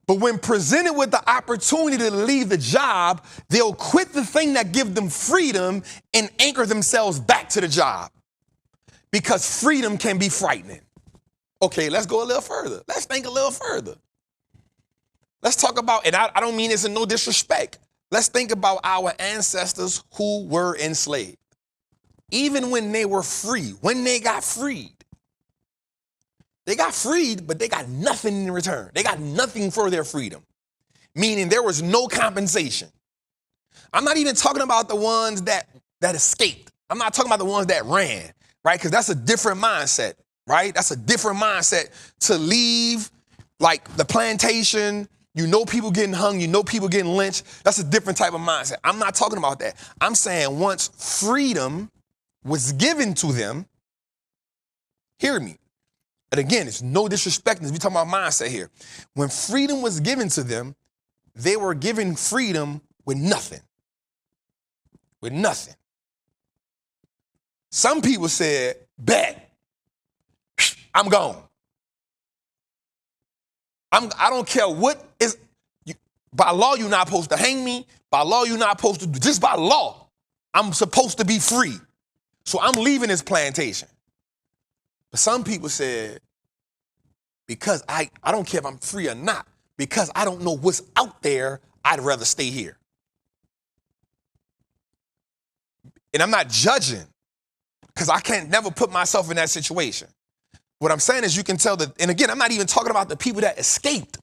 But when presented with the opportunity to leave the job, they'll quit the thing that gives them freedom and anchor themselves back to the job. Because freedom can be frightening. Okay, let's go a little further. Let's think a little further. Let's talk about, and I don't mean this in no disrespect. Let's think about our ancestors who were enslaved. Even when they were free, when they got freed, but they got nothing in return. They got nothing for their freedom, meaning there was no compensation. I'm not even talking about the ones that escaped. I'm not talking about the ones that ran, right? Because that's a different mindset, right? That's a different mindset to leave, like the plantation. You know people getting hung. You know people getting lynched. That's a different type of mindset. I'm not talking about that. I'm saying once freedom was given to them, hear me. And again, it's no disrespect. We're talking about mindset here. When freedom was given to them, they were given freedom with nothing. With nothing. Some people said, bet, I'm gone. I don't care what is, by law, you're not supposed to hang me. By law, you're not supposed to do, just by law, I'm supposed to be free. So I'm leaving this plantation. But some people said, because I don't care if I'm free or not, because I don't know what's out there, I'd rather stay here. And I'm not judging, because I can't never put myself in that situation. What I'm saying is you can tell that, and again, I'm not even talking about the people that escaped.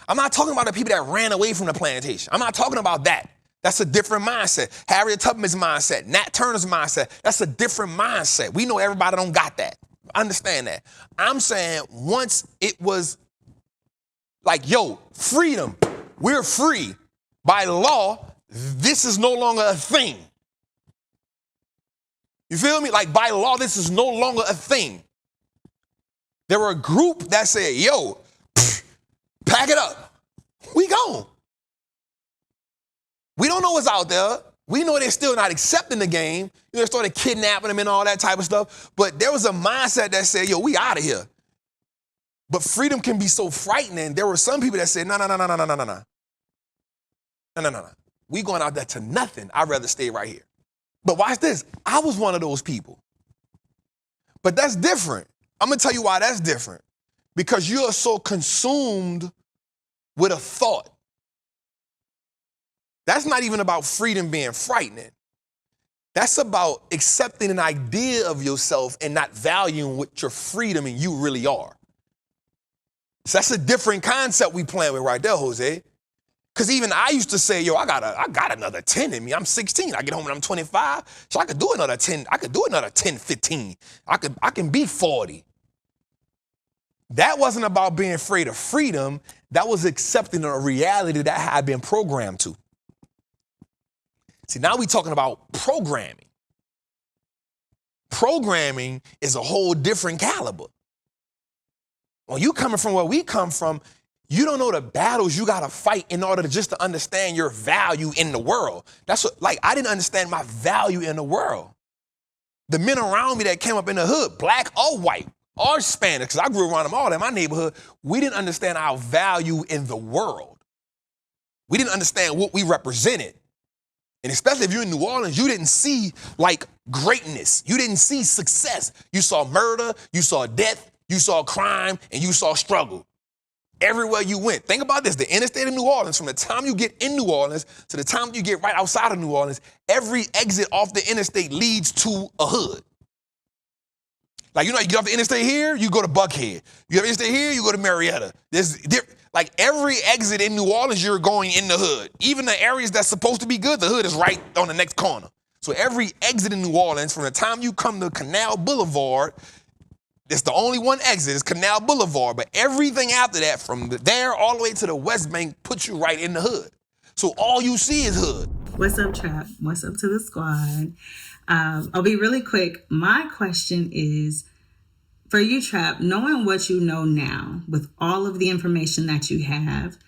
I'm not talking about the people that ran away from the plantation. I'm not talking about that. That's a different mindset. Harriet Tubman's mindset, Nat Turner's mindset, that's a different mindset. We know everybody don't got that. Understand that. I'm saying once it was like, yo, freedom, we're free. By law, this is no longer a thing. You feel me? Like by law, this is no longer a thing. There were a group that said, yo, pack it up. We gone. We don't know what's out there. We know they're still not accepting the game. They started kidnapping them and all that type of stuff. But there was a mindset that said, yo, we out of here. But freedom can be so frightening. There were some people that said, no. We going out there to nothing. I'd rather stay right here. But watch this. I was one of those people. But that's different. I'm going to tell you why that's different. Because you are so consumed with a thought. That's not even about freedom being frightening. That's about accepting an idea of yourself and not valuing what your freedom and you really are. So that's a different concept we playing with right there, Jose. Because even I used to say, yo, I got another 10 in me. I'm 16. I get home and I'm 25. So I could do another 10. I could do another 10, 15. I can be 40. That wasn't about being afraid of freedom. That was accepting a reality that I had been programmed to. See, now we're talking about programming. Programming is a whole different caliber. When you coming from where we come from, you don't know the battles you got to fight in order to just to understand your value in the world. That's what, like, I didn't understand my value in the world. The men around me that came up in the hood, black or white or Spanish, because I grew around them all in my neighborhood, we didn't understand our value in the world. We didn't understand what we represented. And especially if you're in New Orleans, you didn't see like greatness. You didn't see success. You saw murder, you saw death, you saw crime, and you saw struggle. Everywhere you went. Think about this, the interstate of New Orleans, from the time you get in New Orleans to the time you get right outside of New Orleans, every exit off the interstate leads to a hood. Like, you know, you get off the interstate here, you go to Buckhead. You get off the interstate here, you go to Marietta. Like every exit in New Orleans, you're going in the hood. Even the areas that's supposed to be good, the hood is right on the next corner. So every exit in New Orleans, from the time you come to Canal Boulevard, it's the only one exit, is Canal Boulevard. But everything after that, from there all the way to the West Bank, puts you right in the hood. So all you see is hood. What's up, Trap? What's up to the squad? I'll be really quick. My question is, for you, Trap, knowing what you know now, with all of the information that you have,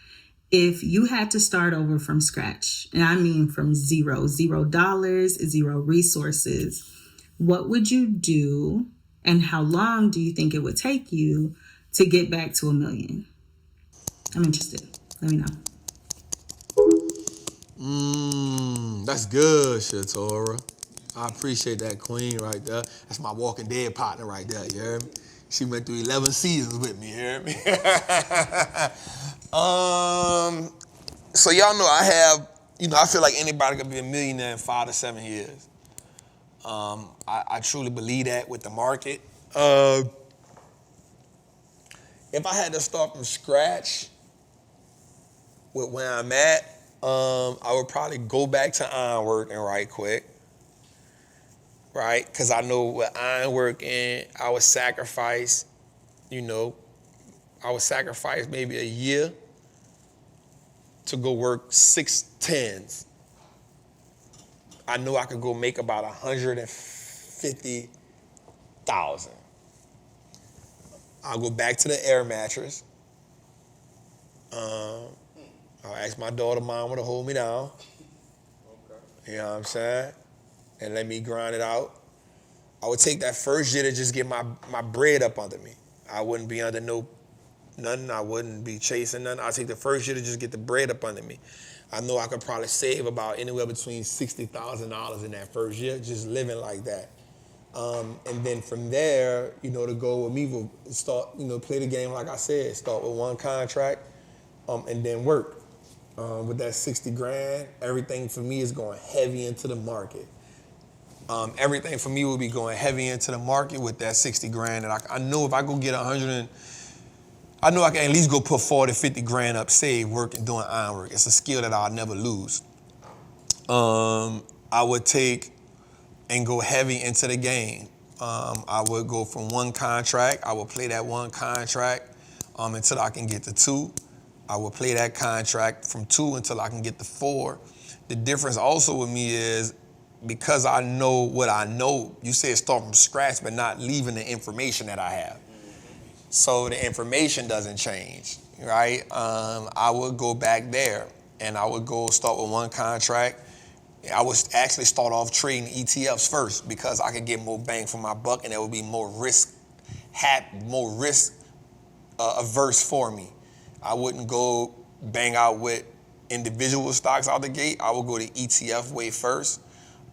if you had to start over from scratch, and I mean from $0, zero resources, what would you do, and how long do you think it would take you to get back to $1 million? I'm interested. Let me know. That's good, Shatora. I appreciate that queen right there. That's my Walking Dead partner right there, you hear me? She went through 11 seasons with me, you hear me? So y'all know I have, I feel like anybody could be a millionaire in 5 to 7 years. I truly believe that with the market. If I had to start from scratch with where I'm at, I would probably go back to ironworking right quick. Right? Because I know with ironworking, I would sacrifice, maybe a year to go work 6 10s. I know I could go make about 150,000. I'll go back to the air mattress. I'll ask my daughter mama to hold me down. Okay. You know what I'm saying? And let me grind it out. I would take that first year to just get my bread up under me. I wouldn't be under nothing. I wouldn't be chasing nothing. I'd take the first year to just get the bread up under me. I know I could probably save about anywhere between $60,000 in that first year, just living like that. And then from there, to go with me, we'll start, play the game like I said, start with one contract, and then work. With that 60 grand, everything for me is going heavy into the market. Everything for me would be going heavy into the market with that 60 grand. And I know if I go get 100, I know I can at least go put 40, 50 grand up, save, working, doing ironwork. It's a skill that I'll never lose. I would take and go heavy into the game. I would go from one contract. I would play that one contract until I can get to 2. I would play that contract from 2 until I can get to 4. The difference also with me is because I know what I know, you said start from scratch, but not leaving the information that I have. So the information doesn't change, right? I would go back there and I would go start with one contract. I would actually start off trading ETFs first because I could get more bang for my buck and there would be more risk averse for me. I wouldn't go bang out with individual stocks out the gate. I would go the ETF way first,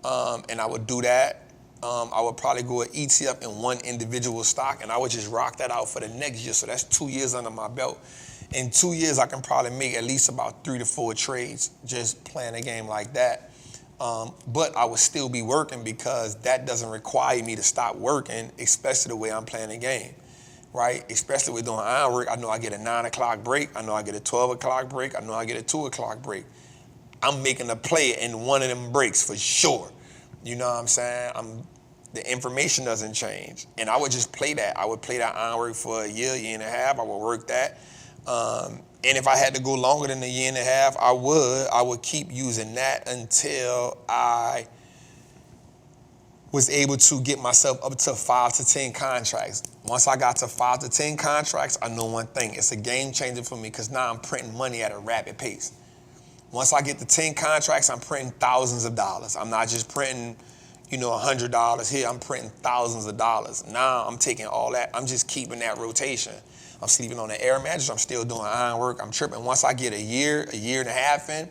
and I would do that. I would probably go an ETF in one individual stock, and I would just rock that out for the next year. So that's 2 years under my belt. In 2 years, I can probably make at least about 3 to 4 trades just playing a game like that. But I would still be working because that doesn't require me to stop working, especially the way I'm playing the game, right? Especially with doing ironwork, I know I get a 9 o'clock break. I know I get a 12 o'clock break. I know I get a 2 o'clock break. I'm making a play in one of them breaks for sure. You know what I'm saying? The information doesn't change. And I would just play that. I would play that ironwork for a year, year and a half. I would work that. And if I had to go longer than a year and a half, I would keep using that until I was able to get myself up to 5 to 10 contracts. Once I got to 5 to 10 contracts, I know one thing. It's a game changer for me because now I'm printing money at a rapid pace. Once I get to 10 contracts, I'm printing thousands of dollars. I'm not just printing, $100 here. I'm printing thousands of dollars. Now I'm taking all that. I'm just keeping that rotation. I'm sleeping on the air mattress. I'm still doing ironwork. I'm tripping. Once I get a year and a half in,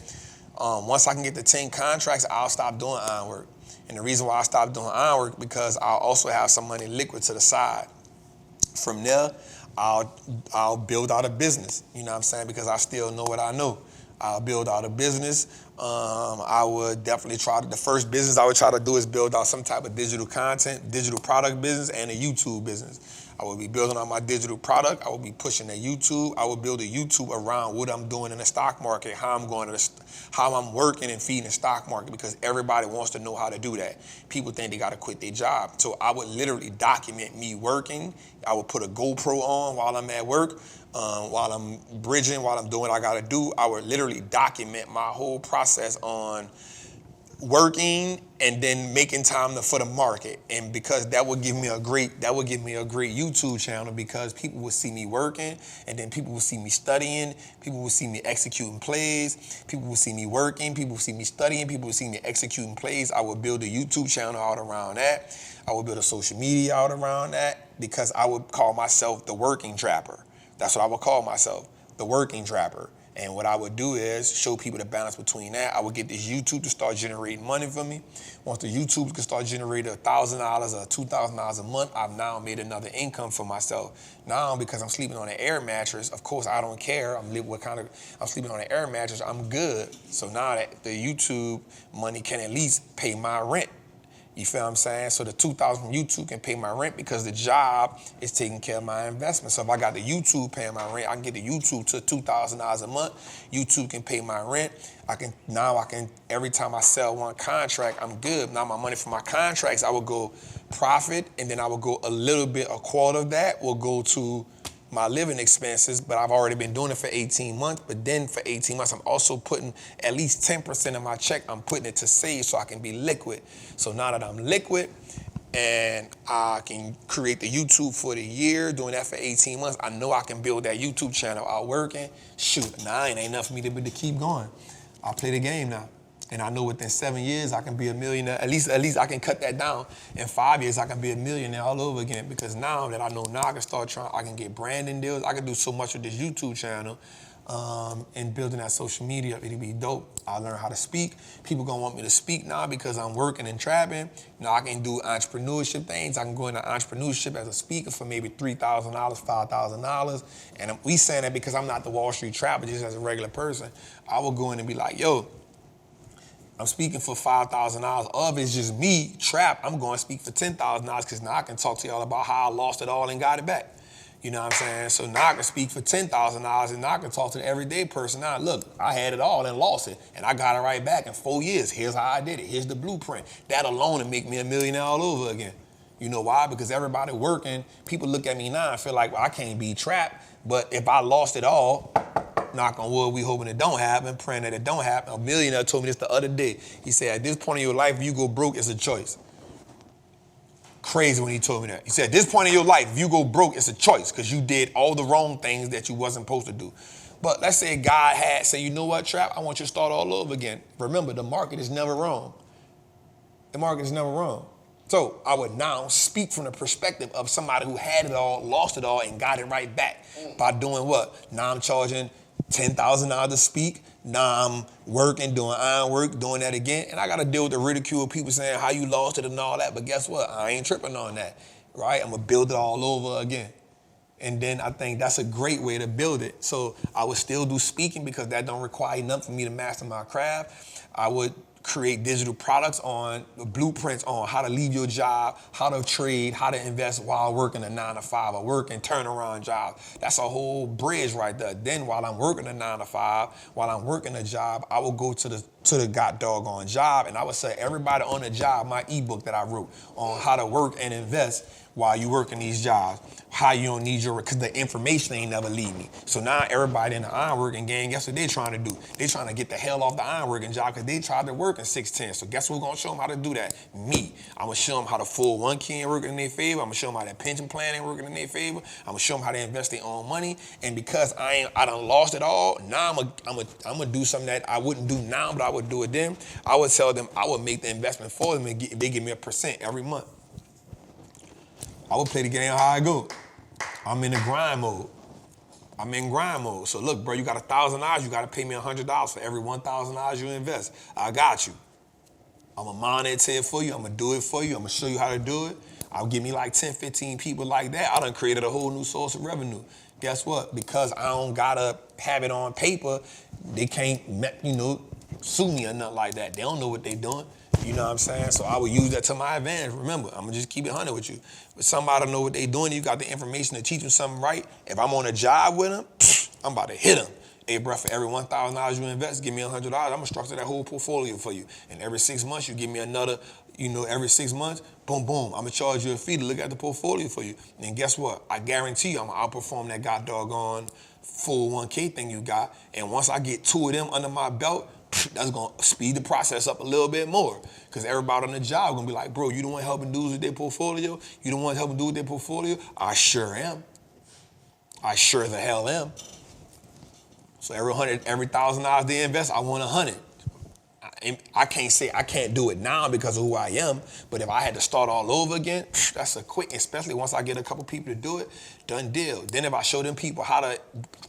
once I can get to 10 contracts, I'll stop doing ironwork. And the reason why I stopped doing ironwork because I'll also have some money liquid to the side. From there, I'll build out a business. You know what I'm saying? Because I still know what I know. I'll build out a business. I would definitely the first business I would try to do is build out some type of digital content, digital product business, and a YouTube business. I would be building on my digital product. I would be pushing the YouTube. I would build a YouTube around what I'm doing in the stock market, how I'm working and feeding the stock market because everybody wants to know how to do that. People think they got to quit their job. So I would literally document me working. I would put a GoPro on while I'm at work, while I'm bridging, while I'm doing what I got to do. I would literally document my whole process on working and then making time for the market. And because that would give me a great YouTube channel because people would see me working and then people would see me studying, people would see me executing plays, people would see me working, people would see me studying, people would see me executing plays. I would build a YouTube channel out around that. I would build a social media out around that because I would call myself the working trapper. That's what I would call myself, the working trapper. And what I would do is show people the balance between that. I would get this YouTube to start generating money for me. Once the YouTube can start generating $1,000 or $2,000 a month, I've now made another income for myself. Now, because I'm sleeping on an air mattress, of course, I don't care. I'm sleeping on an air mattress, I'm good. So now that the YouTube money can at least pay my rent. You feel what I'm saying? So the $2,000 from YouTube can pay my rent because the job is taking care of my investment. So if I got the YouTube paying my rent, I can get the YouTube to $2,000 a month. YouTube can pay my rent. I can every time I sell one contract, I'm good. Now my money for my contracts, I will go profit, and then I will go a quarter of that will go to my living expenses, but I've already been doing it for 18 months. But then for 18 months, I'm also putting at least 10% of my check, I'm putting it to save so I can be liquid. So now that I'm liquid and I can create the YouTube for the year, doing that for 18 months, I know I can build that YouTube channel out working. Shoot, now it ain't enough for me to keep going. I'll play the game now. And I know within 7 years, I can be a millionaire. At least I can cut that down. In 5 years, I can be a millionaire all over again. Because now that I know I can get branding deals. I can do so much with this YouTube channel and building that social media. It'll be dope. I learn how to speak. People gonna want me to speak now because I'm working and trapping. Now I can do entrepreneurship things. I can go into entrepreneurship as a speaker for maybe $3,000, $5,000. And we saying that because I'm not the Wall Street trapper, just as a regular person. I will go in and be like, yo, I'm speaking for $5,000 of it's just me, Trap. I'm going to speak for $10,000 because now I can talk to y'all about how I lost it all and got it back. You know what I'm saying? So now I can speak for $10,000 and now I can talk to the everyday person. Now, look, I had it all and lost it, and I got it right back in 4 years. Here's how I did it. Here's the blueprint. That alone will make me a millionaire all over again. You know why? Because everybody working, people look at me now and feel like, well, I can't be trapped. But if I lost it all, knock on wood, we hoping it don't happen, praying that it don't happen. A millionaire told me this the other day. He said, at this point in your life, if you go broke, it's a choice. Crazy when he told me that. He said, at this point in your life, if you go broke, it's a choice because you did all the wrong things that you wasn't supposed to do. But let's say God had said, you know what, Trap, I want you to start all over again. Remember, the market is never wrong. The market is never wrong. So I would now speak from the perspective of somebody who had it all, lost it all, and got it right back by doing what? Now I'm charging $10,000 to speak. Now I'm working, doing iron work, doing that again. And I got to deal with the ridicule of people saying how you lost it and all that. But guess what? I ain't tripping on that, right? I'm going to build it all over again. And then I think that's a great way to build it. So I would still do speaking because that don't require nothing for me to master my craft. I would create digital products on blueprints on how to leave your job, how to trade, how to invest while working a 9-to-5 or working turnaround job. That's a whole bridge right there. Then while I'm working a 9-to-5, while I'm working a job, I will go to the god doggone job and I would say everybody on the job, my ebook that I wrote on how to work and invest while you working these jobs, how you don't need because the information ain't never leave me. So now everybody in the ironworking gang, guess what they trying to do? They trying to get the hell off the ironworking job because they tried to work in 610. So guess who's going to show them how to do that? Me. I'm going to show them how the 401k ain't working in their favor. I'm going to show them how that pension plan ain't working in their favor. I'm going to show them how to invest their own money. And because I done lost it all, now I'm going to do something that I wouldn't do now, but I would do it then. I would tell them I would make the investment for them and they give me 1% every month. I would play the game how I go. I'm in the grind mode. I'm in grind mode. So look, bro, you got $1,000, you got to pay me $100 for every $1,000 you invest. I got you. I'm going to monitor it for you. I'm going to do it for you. I'm going to show you how to do it. I'll give me like 10, 15 people like that. I done created a whole new source of revenue. Guess what? Because I don't got to have it on paper, they can't, sue me or nothing like that. They don't know what they doing. You know what I'm saying? So I would use that to my advantage. Remember, I'm going to just keep it 100 with you. But somebody know what they doing, you got the information to teach them something right. If I'm on a job with them, I'm about to hit them. Hey, bro, for every $1,000 you invest, give me $100. I'm going to structure that whole portfolio for you. And every 6 months, you give me another, every 6 months, boom, boom. I'm going to charge you a fee to look at the portfolio for you. And guess what? I guarantee you I'm going to outperform that god doggone 401k thing you got. And once I get 2 of them under my belt, that's going to speed the process up a little bit more because everybody on the job going to be like, bro, you the one helping dudes with their portfolio? You the one helping dudes with their portfolio? I sure am. I sure the hell am. So every $1,000 they invest, I want 100. I can't say I can't do it now because of who I am, but if I had to start all over again, that's a quick, especially once I get a couple people to do it, done deal. Then if I show them people how to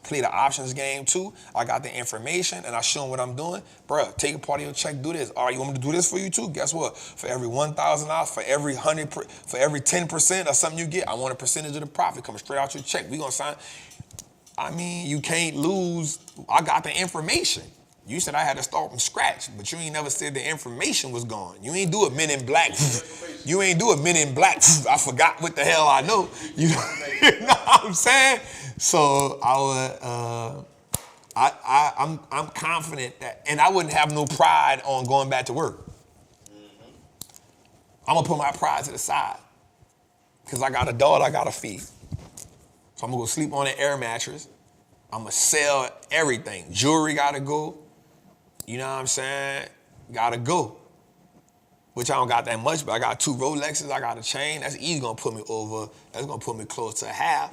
play the options game too, I got the information and I show them what I'm doing, bruh, take a part of your check, do this. All right, you want me to do this for you too? Guess what? For every $1,000, for every 100, for every 10% or something you get, I want a percentage of the profit coming straight out your check. We gonna sign. I mean, you can't lose. I got the information. You said I had to start from scratch, but you ain't never said the information was gone. You ain't do a Men in Black. You ain't do a Men in Black. I forgot what the hell I know. You know what I'm saying? So I'm confident that, and I wouldn't have no pride on going back to work. I'm gonna put my pride to the side because I got a daughter I gotta feed. So I'm gonna go sleep on an air mattress. I'm gonna sell everything. Jewelry gotta go. You know what I'm saying? Gotta go. Which I don't got that much, but I got 2 Rolexes, I got a chain. That's easy gonna put me over. That's gonna put me close to half.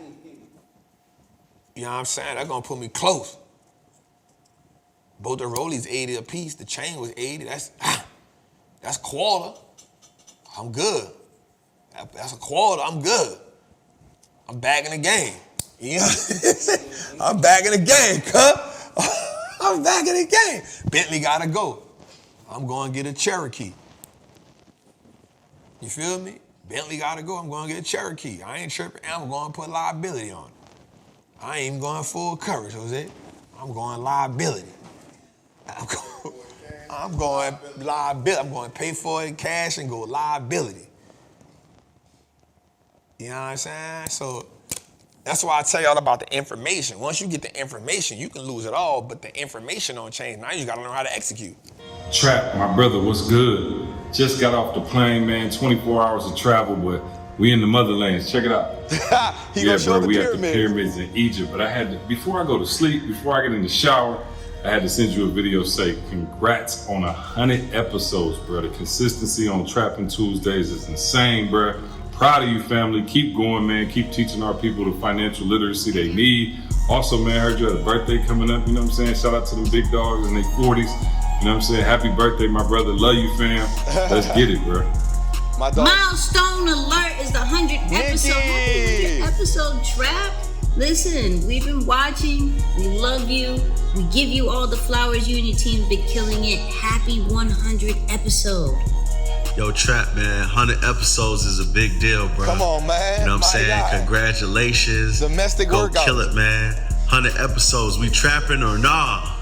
You know what I'm saying? That's gonna put me close. Both the Rollies 80 a piece. The chain was 80. That's quarter. I'm good. That's a quarter. I'm good. I'm back in the game. You know what I'm saying? I'm back in the game, cuz. I'm back in the game. Bentley gotta go. I'm going to get a Cherokee. You feel me? Bentley gotta go. I'm going to get a Cherokee. I ain't tripping. I'm going to put liability on it. I ain't even going full coverage, Jose. I'm going liability. I'm going liability. I'm going to pay for it in cash and go liability. You know what I'm saying? So that's why I tell y'all about the information. Once you get the information, you can lose it all, but the information don't change. Now you gotta learn how to execute. Trap, my brother, what's good? Just got off the plane, man. 24 hours of travel, but we in the motherlands. Check it out. He gonna show the we pyramids. at the pyramids in Egypt. But I had to, before I go to sleep, before I get in the shower, I had to send you a video say, congrats on 100 episodes, bro. The consistency on Trappin Tuesdays is insane, bro. Proud of you, family. Keep going, man. Keep teaching our people the financial literacy they need. Also, man, I heard you had a birthday coming up, you know what I'm saying? Shout out to them big dogs in their 40s. You know what I'm saying? Happy birthday, my brother. Love you, fam. Let's get it, bro. My dog. Milestone alert is the 100th episode. Happy 100th episode, Trap. Listen, we've been watching. We love you. We give you all the flowers. You and your team been killing it. Happy 100th episode. Yo, Trap, man, 100 episodes is a big deal, bro. Come on, man. You know what I'm My saying? God. Congratulations. Domestic Go workout. kill it, man. 100 episodes. We trapping or nah?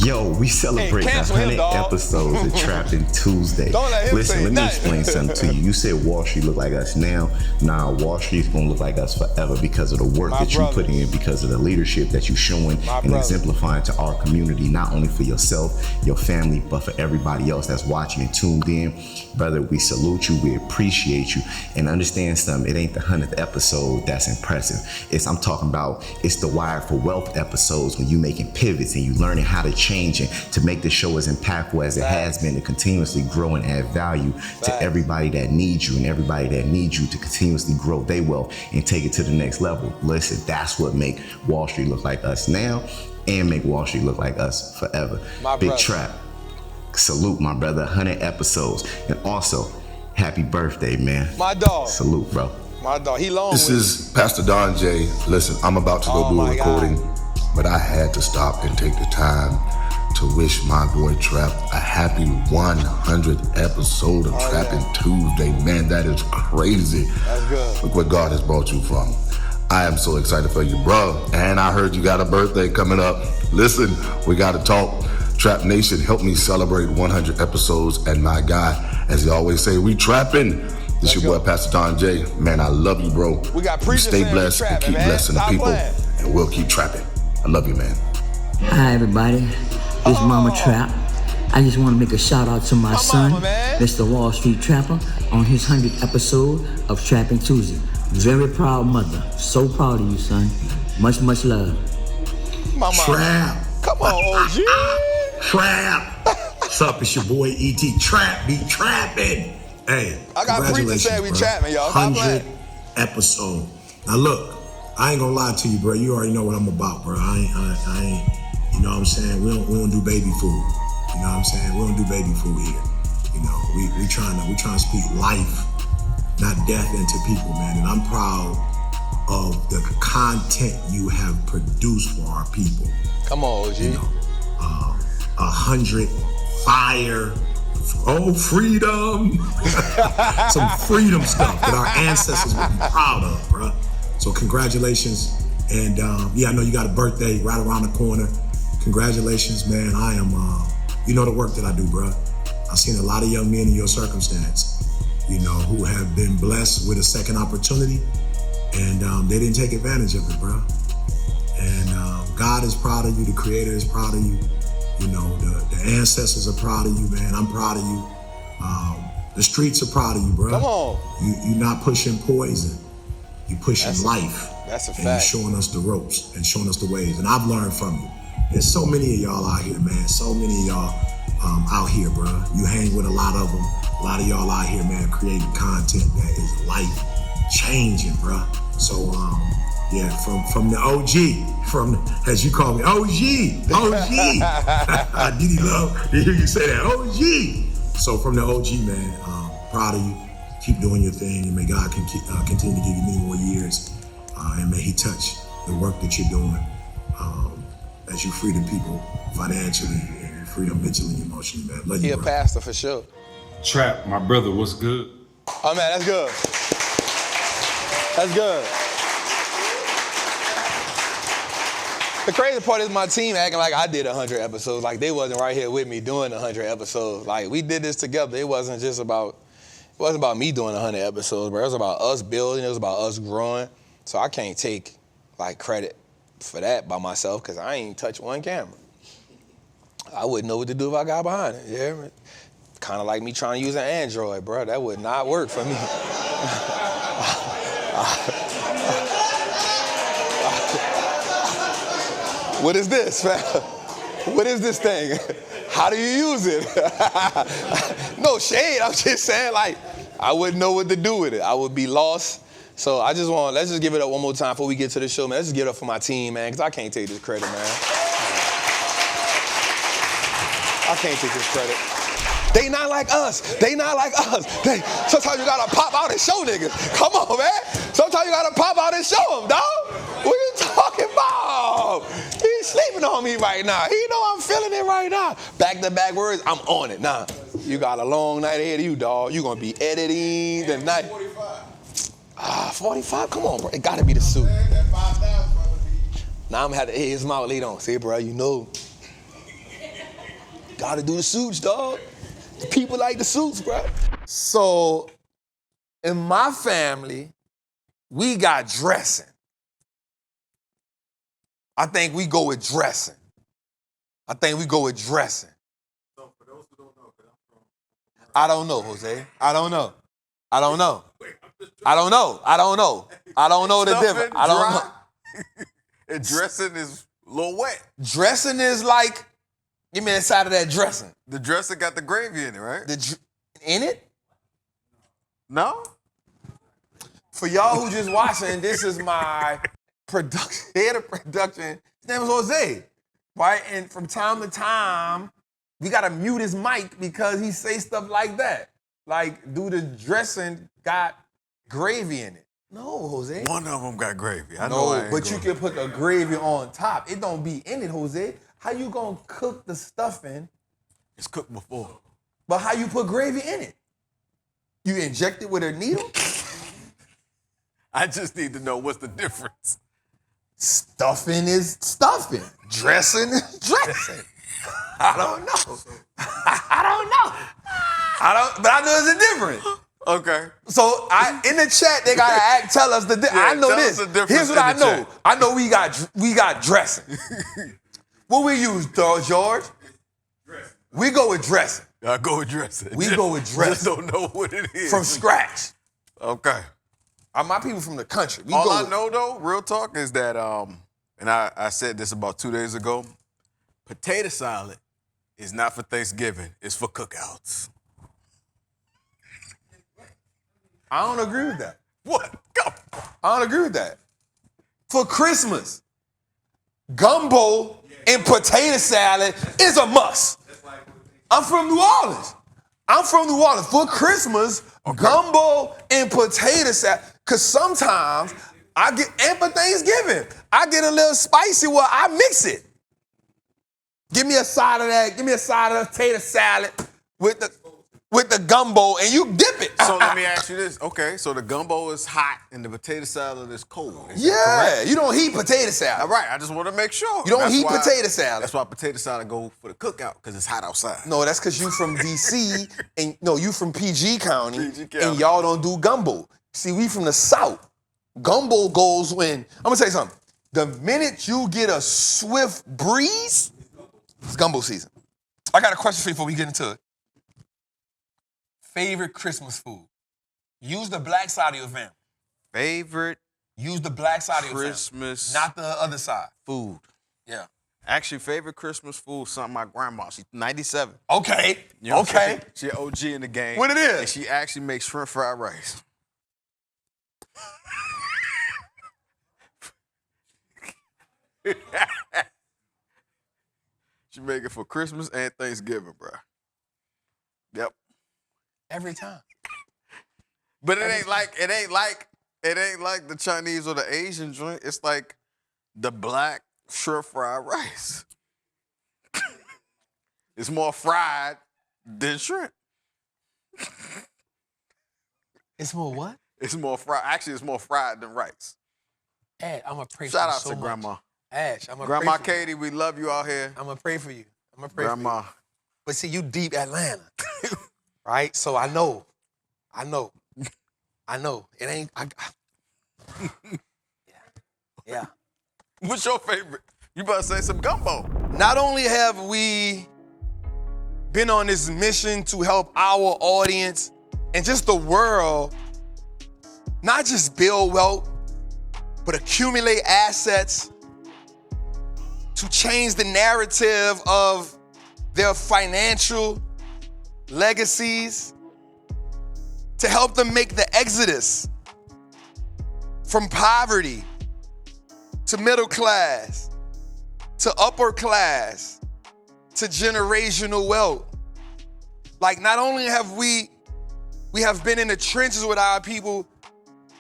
Yo, we celebrate the cancel him, 100 dog. episodes of Trappin Tuesday. Don't let him Listen, say let me nothing. explain something to you. You said Wallstreet look like us now. Nah, Wallstreet's gonna look like us forever because of the work My that you brother. put in, because of the leadership that you're showing My and brother. exemplifying to our community, not only for yourself, your family, but for everybody else that's watching and tuned in. Brother, we salute you, we appreciate you, and understand something, it ain't the 100th episode that's impressive. I'm talking about, it's the Wired for Wealth episodes when you making pivots and you learning how to change and to make the show as impactful as it has been, to continuously grow and add value to everybody that needs you and everybody that needs you to continuously grow their wealth and take it to the next level. Listen, that's what make Wallstreet look like us now and make Wallstreet look like us forever. My Big brother. Trap. Salute, my brother. 100 episodes. And also, happy birthday, man. My dog. Salute, bro. My dog. He long This with is Pastor Don J. Listen, I'm about to go Oh do my a recording, but I had to stop and take the time to wish my boy Trap a happy 100th episode of Trappin Tuesday. Man, that is crazy. That's good. Look what God has brought you from. I am so excited for you, bro. And I heard you got a birthday coming up. Listen, we got to talk. Trap Nation, help me celebrate 100 episodes. And my guy, as he always say, we trapping. This your boy, Pastor Don J. Man, I love you, bro. We got You preachers stay saying we blessed and trapping, keep man. blessing the Stop people. playing. And we'll keep trapping. I love you, man. Hi everybody, it's Mama Trap. I just want to make a shout out to my son, mama, man. Mr. Wallstreet Trapper, on his 100th episode of Trappin Tuesday. Very proud mother, so proud of you, son. Much, much love. my mom. Trap. Come on, OG. Trap. What's up? It's your boy E.T. Trap. Be trapping. Hey, I got preachers saying we bro. trapping, y'all. Stop 100 playing. episode. Now look, I ain't gonna lie to you, bro. You already know what I'm about, bro. I ain't. You know what I'm saying? We don't do baby food. You know what I'm saying? We don't do baby food here. You know, we trying to speak life, not death, into people, man. And I'm proud of the content you have produced for our people. Come on, OG. You know, 100 fire. Oh, freedom. Some freedom stuff that our ancestors would be proud of, bro. So congratulations. And yeah, I know you got a birthday right around the corner. Congratulations, man. I am, you know the work that I do, bro. I've seen a lot of young men in your circumstance, you know, who have been blessed with a second opportunity, and they didn't take advantage of it, bro. And God is proud of you. The Creator is proud of you. You know, the ancestors are proud of you, man. I'm proud of you. The streets are proud of you, bro. Come on. You're not pushing poison. You're pushing life. That's a And fact. you're showing us the ropes and showing us the ways. And I've learned from you. There's so many of y'all out here, man. So many of y'all out here, bro. You hang with a lot of them. A lot of y'all out here, man, creating content that is life changing, bro. So, yeah, from the OG, from, as you call me, OG. Diddy love to hear you say that, OG. So from the OG, man, proud of you. Keep doing your thing, and may God continue to give you many more years, and may He touch the work that you're doing as you free the people financially and you free them mentally and emotionally, man. Love He you, a bro. pastor for sure. Trap, my brother, what's good? Oh man, that's good. That's good. The crazy part is my team acting like I did 100 episodes, like they wasn't right here with me doing 100 episodes. Like we did this together. It wasn't about me doing 100 episodes, bro. It was about us building. It was about us growing. So I can't take like credit for that by myself because I ain't touched one camera. I wouldn't know what to do if I got behind it. Yeah, kind of like me trying to use an Android, bro. That would not work for me. What is this, fam? What is this thing? How do you use it? No shade, I'm just saying, like, I wouldn't know what to do with it. I would be lost. So let's just give it up one more time before we get to the show, man. Let's just give it up for my team, man, because I can't take this credit, man. I can't take this credit. They not like us. Sometimes you gotta pop out and show niggas. Come on, man. Sometimes you gotta pop out and show them, dog. What you talking about? He's sleeping on me right now. He know I'm feeling it right now. Back-to-back words, I'm on it. Nah, you got a long night ahead of you, dog. You gonna be editing the night. 45? Come on, bro. It gotta be the suit. Now I'm gonna have to hit his mouth later on. Say, bro, you know, gotta do the suits, dog. People like the suits, bro. So, in my family, we got dressing. I think we go with dressing. So, for those who don't know, I don't know, Jose. I don't know the difference. I don't know. And dressing is a little wet. Dressing is like, give me the side of that dressing. The dressing got the gravy in it, right? In it? No? For y'all who just watching, this is my head of production. His name is Jose, right? And from time to time, we gotta mute his mic because he say stuff like that. Like, dude, the dressing got gravy in it. No, Jose. One of them got gravy. I know. No, But you can put the gravy on top. It don't be in it, Jose. How you gonna cook the stuffing? It's cooked before. But how you put gravy in it? You inject it with a needle? I just need to know what's the difference. Stuffing is stuffing. Dressing is dressing. I don't know. But I know there's a difference. Okay. So in the chat, they gotta tell us the difference. I know this. Here's what I know. Chat. I know we got dressing. What we use, George? Dressing. We go with dressing. I go with dressing. We go with dressing. Just don't know what it is. From scratch. Okay. My people from the country. All I know, though, real talk, is that, and I said this about 2 days ago, potato salad is not for Thanksgiving. It's for cookouts. I don't agree with that. What? Go. I don't agree with that. For Christmas, gumbo and potato salad is a must. I'm from New Orleans. For Christmas, gumbo and potato salad. Because sometimes and for Thanksgiving, I get a little spicy where I mix it. Give me a side of that. Give me a side of the potato salad with the gumbo, and you dip it. So let me ask you this. Okay, so the gumbo is hot and the potato salad is cold. Is yeah, you don't heat potato salad. All right, I just want to make sure. You don't heat potato salad. That's why potato salad go for the cookout, because it's hot outside. No, that's because you from D.C., and no, you from PG County, and y'all don't do gumbo. See, we from the South. Gumbo goes when, I'm going to tell you something. The minute you get a swift breeze, it's gumbo season. I got a question for you before we get into it. Favorite Christmas food? Use the black side of your family. Use the black side of your family. Christmas. Not the other side. Food. Yeah. Actually, favorite Christmas food, something my grandma. She's 97. Okay. You know okay. She OG in the game. What it is? And she actually makes shrimp fried rice. She make it for Christmas and Thanksgiving, bro. Yep. Every time. But it ain't like the Chinese or the Asian joint. It's like the black shrimp fried rice. It's more fried than shrimp. It's more what? It's more fried. Actually, it's more fried than rice. Ed, I'm appreciative. Shout out so to much. Grandma. Ash, I'm gonna Grandma pray for Katie, we love you out here. I'm gonna pray for you. I'm gonna pray for Grandma. you. But see, you deep Atlanta, right? So I know. It ain't. Yeah. What's your favorite? You better say some gumbo. Not only have we been on this mission to help our audience and just the world, not just build wealth, but accumulate assets to change the narrative of their financial legacies, to help them make the exodus from poverty to middle class, to upper class, to generational wealth. Like, not only have we have been in the trenches with our people,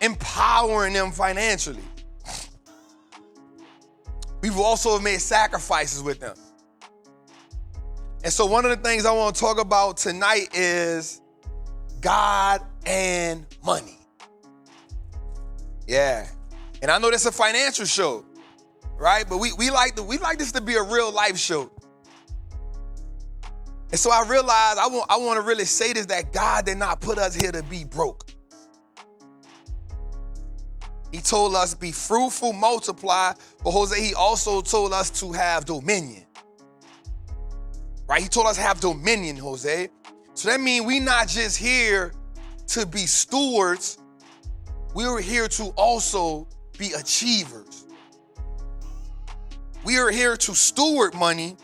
empowering them financially, we've also made sacrifices with them. And so one of the things I want to talk about tonight is God and money. Yeah. And I know that's a financial show, right? But we like this to be a real life show. And so I realized I want to really say this, that God did not put us here to be broke. He told us be fruitful, multiply, but Jose, he also told us to have dominion. Right? He told us to have dominion, Jose. So that means we not just here to be stewards, we are here to also be achievers. We are here to steward money,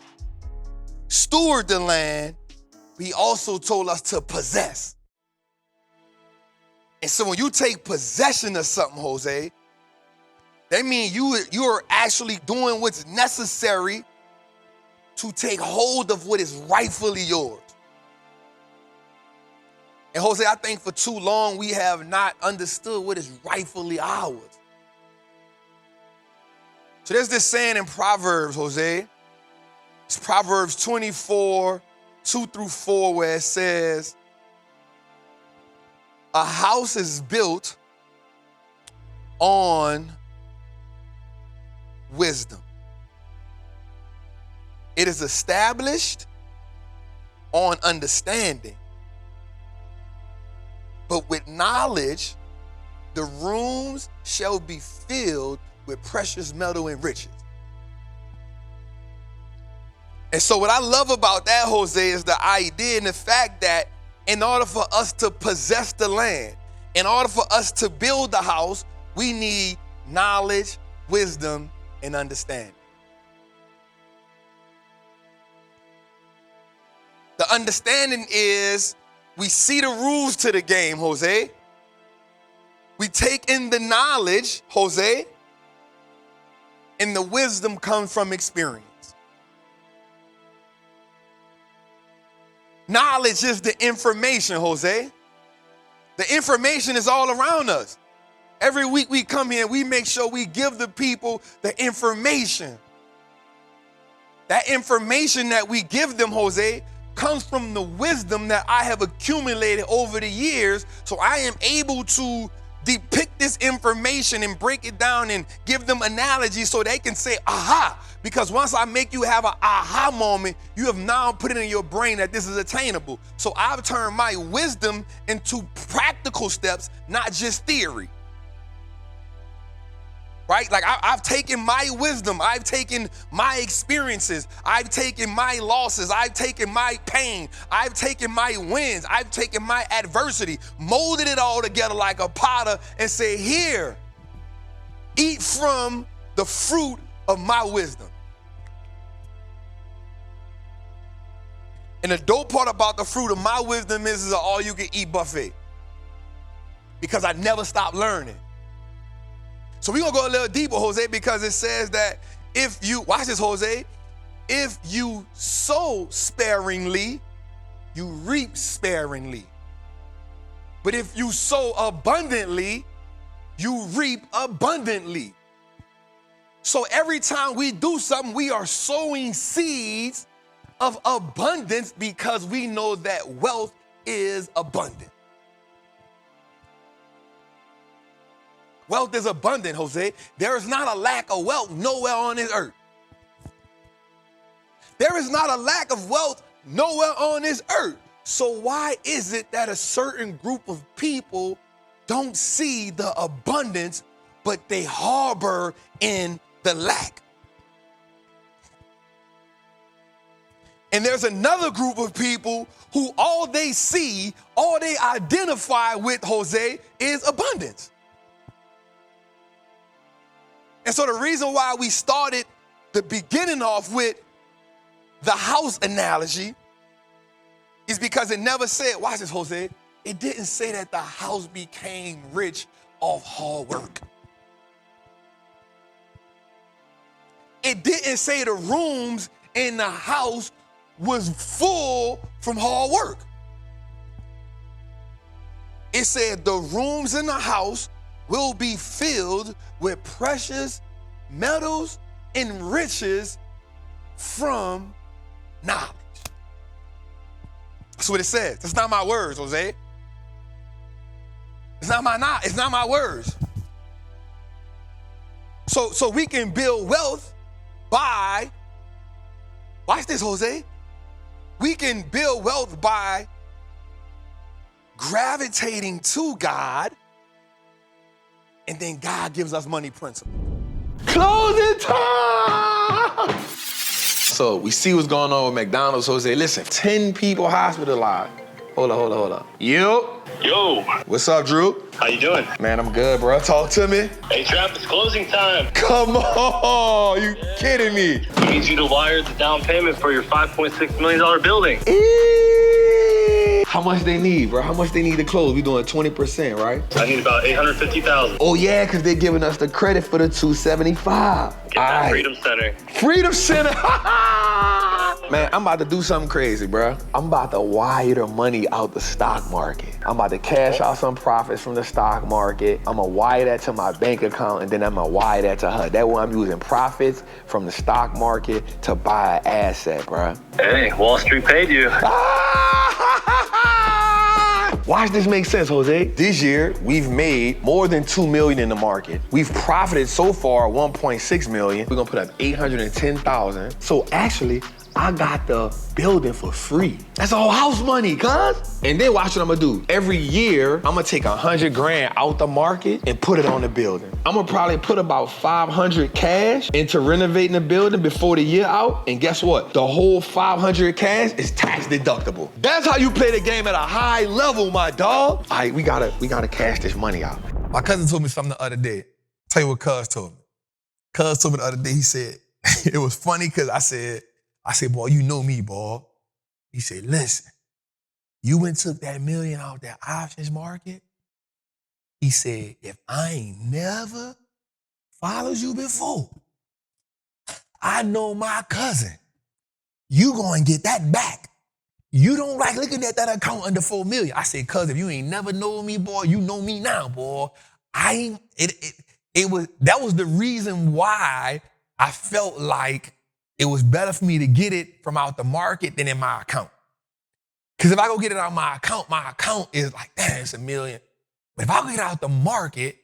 steward the land, but he also told us to possess. And so when you take possession of something, Jose, that means you are actually doing what's necessary to take hold of what is rightfully yours. And Jose, I think for too long we have not understood what is rightfully ours. So there's this saying in Proverbs, Jose. It's Proverbs 24, 2-4, where it says, a house is built on wisdom. It is established on understanding. But with knowledge, the rooms shall be filled with precious metal and riches. And so what I love about that, Jose, is the idea and the fact that in order for us to possess the land, in order for us to build the house, we need knowledge, wisdom, and understanding. The understanding is we see the rules to the game, Jose. We take in the knowledge, Jose, and the wisdom comes from experience. Knowledge is the information, Jose. The information is all around us. Every week we come here, we make sure we give the people the information. That information that we give them, Jose, comes from the wisdom that I have accumulated over the years, so I am able to depict this information and break it down and give them analogies so they can say, aha, because once I make you have an aha moment, you have now put it in your brain that this is attainable. So I've turned my wisdom into practical steps, not just theory. Right? Like I've taken my wisdom, I've taken my experiences, I've taken my losses, I've taken my pain, I've taken my wins, I've taken my adversity, molded it all together like a potter and say, here, eat from the fruit of my wisdom. And the dope part about the fruit of my wisdom is an all-you-can-eat buffet, because I never stop learning. So we're going to go a little deeper, Jose, because it says that if you, watch this, Jose, if you sow sparingly, you reap sparingly. But if you sow abundantly, you reap abundantly. So every time we do something, we are sowing seeds of abundance because we know that wealth is abundant. Wealth is abundant, Jose. There is not a lack of wealth nowhere on this earth. There is not a lack of wealth nowhere on this earth. So why is it that a certain group of people don't see the abundance, but they harbor in the lack? And there's another group of people who all they see, all they identify with, Jose, is abundance. And so the reason why we started the beginning off with the house analogy is because it never said, watch this, Jose, it didn't say that the house became rich off hard work. It didn't say the rooms in the house was full from hard work. It said the rooms in the house will be filled with precious metals and riches from knowledge. That's what it says. That's not my words, Jose. It's not my words. So we can build wealth by, watch this, Jose. We can build wealth by gravitating to God, and then God gives us money principle. Closing time! So we see what's going on with McDonald's. Jose, listen, 10 people hospitalized. Hold up. Yo. What's up, Drew? How you doing? Man, I'm good, bro. Talk to me. Hey, Trap, it's closing time. Come on, you kidding me? We need you to wire the down payment for your $5.6 million building. How much they need, bro? How much they need to close? We doing 20%, right? I need about $850,000. Oh yeah, because they're giving us the credit for the $275. Get that Freedom Center. Freedom Center. Man, I'm about to do something crazy, bro. I'm about to wire the money out the stock market. I'm about to cash out some profits from the stock market. I'm gonna wire that to my bank account, and then I'm gonna wire that to her. That way I'm using profits from the stock market to buy an asset, bro. Hey, Wallstreet paid you. Watch this make sense, Jose. This year, we've made more than $2 million in the market. We've profited so far $1.6 million. We're gonna put up $810,000. So actually, I got the building for free. That's all house money, cuz. And then watch what I'm gonna do. Every year, I'm gonna take $100,000 out the market and put it on the building. I'm gonna probably put about $500 cash into renovating the building before the year out. And guess what? The whole $500 cash is tax deductible. That's how you play the game at a high level, my dog. All right, we gotta cash this money out. My cousin told me something the other day. Tell you what cuz told me. Cuz told me the other day, he said, it was funny because I said, boy, you know me, boy. He said, listen, you went and took that $1 million out that options market. He said, if I ain't never followed you before, I know my cousin, you gonna get that back. You don't like looking at that account under $4 million. I said, cuz if you ain't never known me, boy, you know me now, boy. That was the reason why I felt like it was better for me to get it from out the market than in my account. Because if I go get it out of my account is like, damn, it's $1 million. But if I go get it out the market,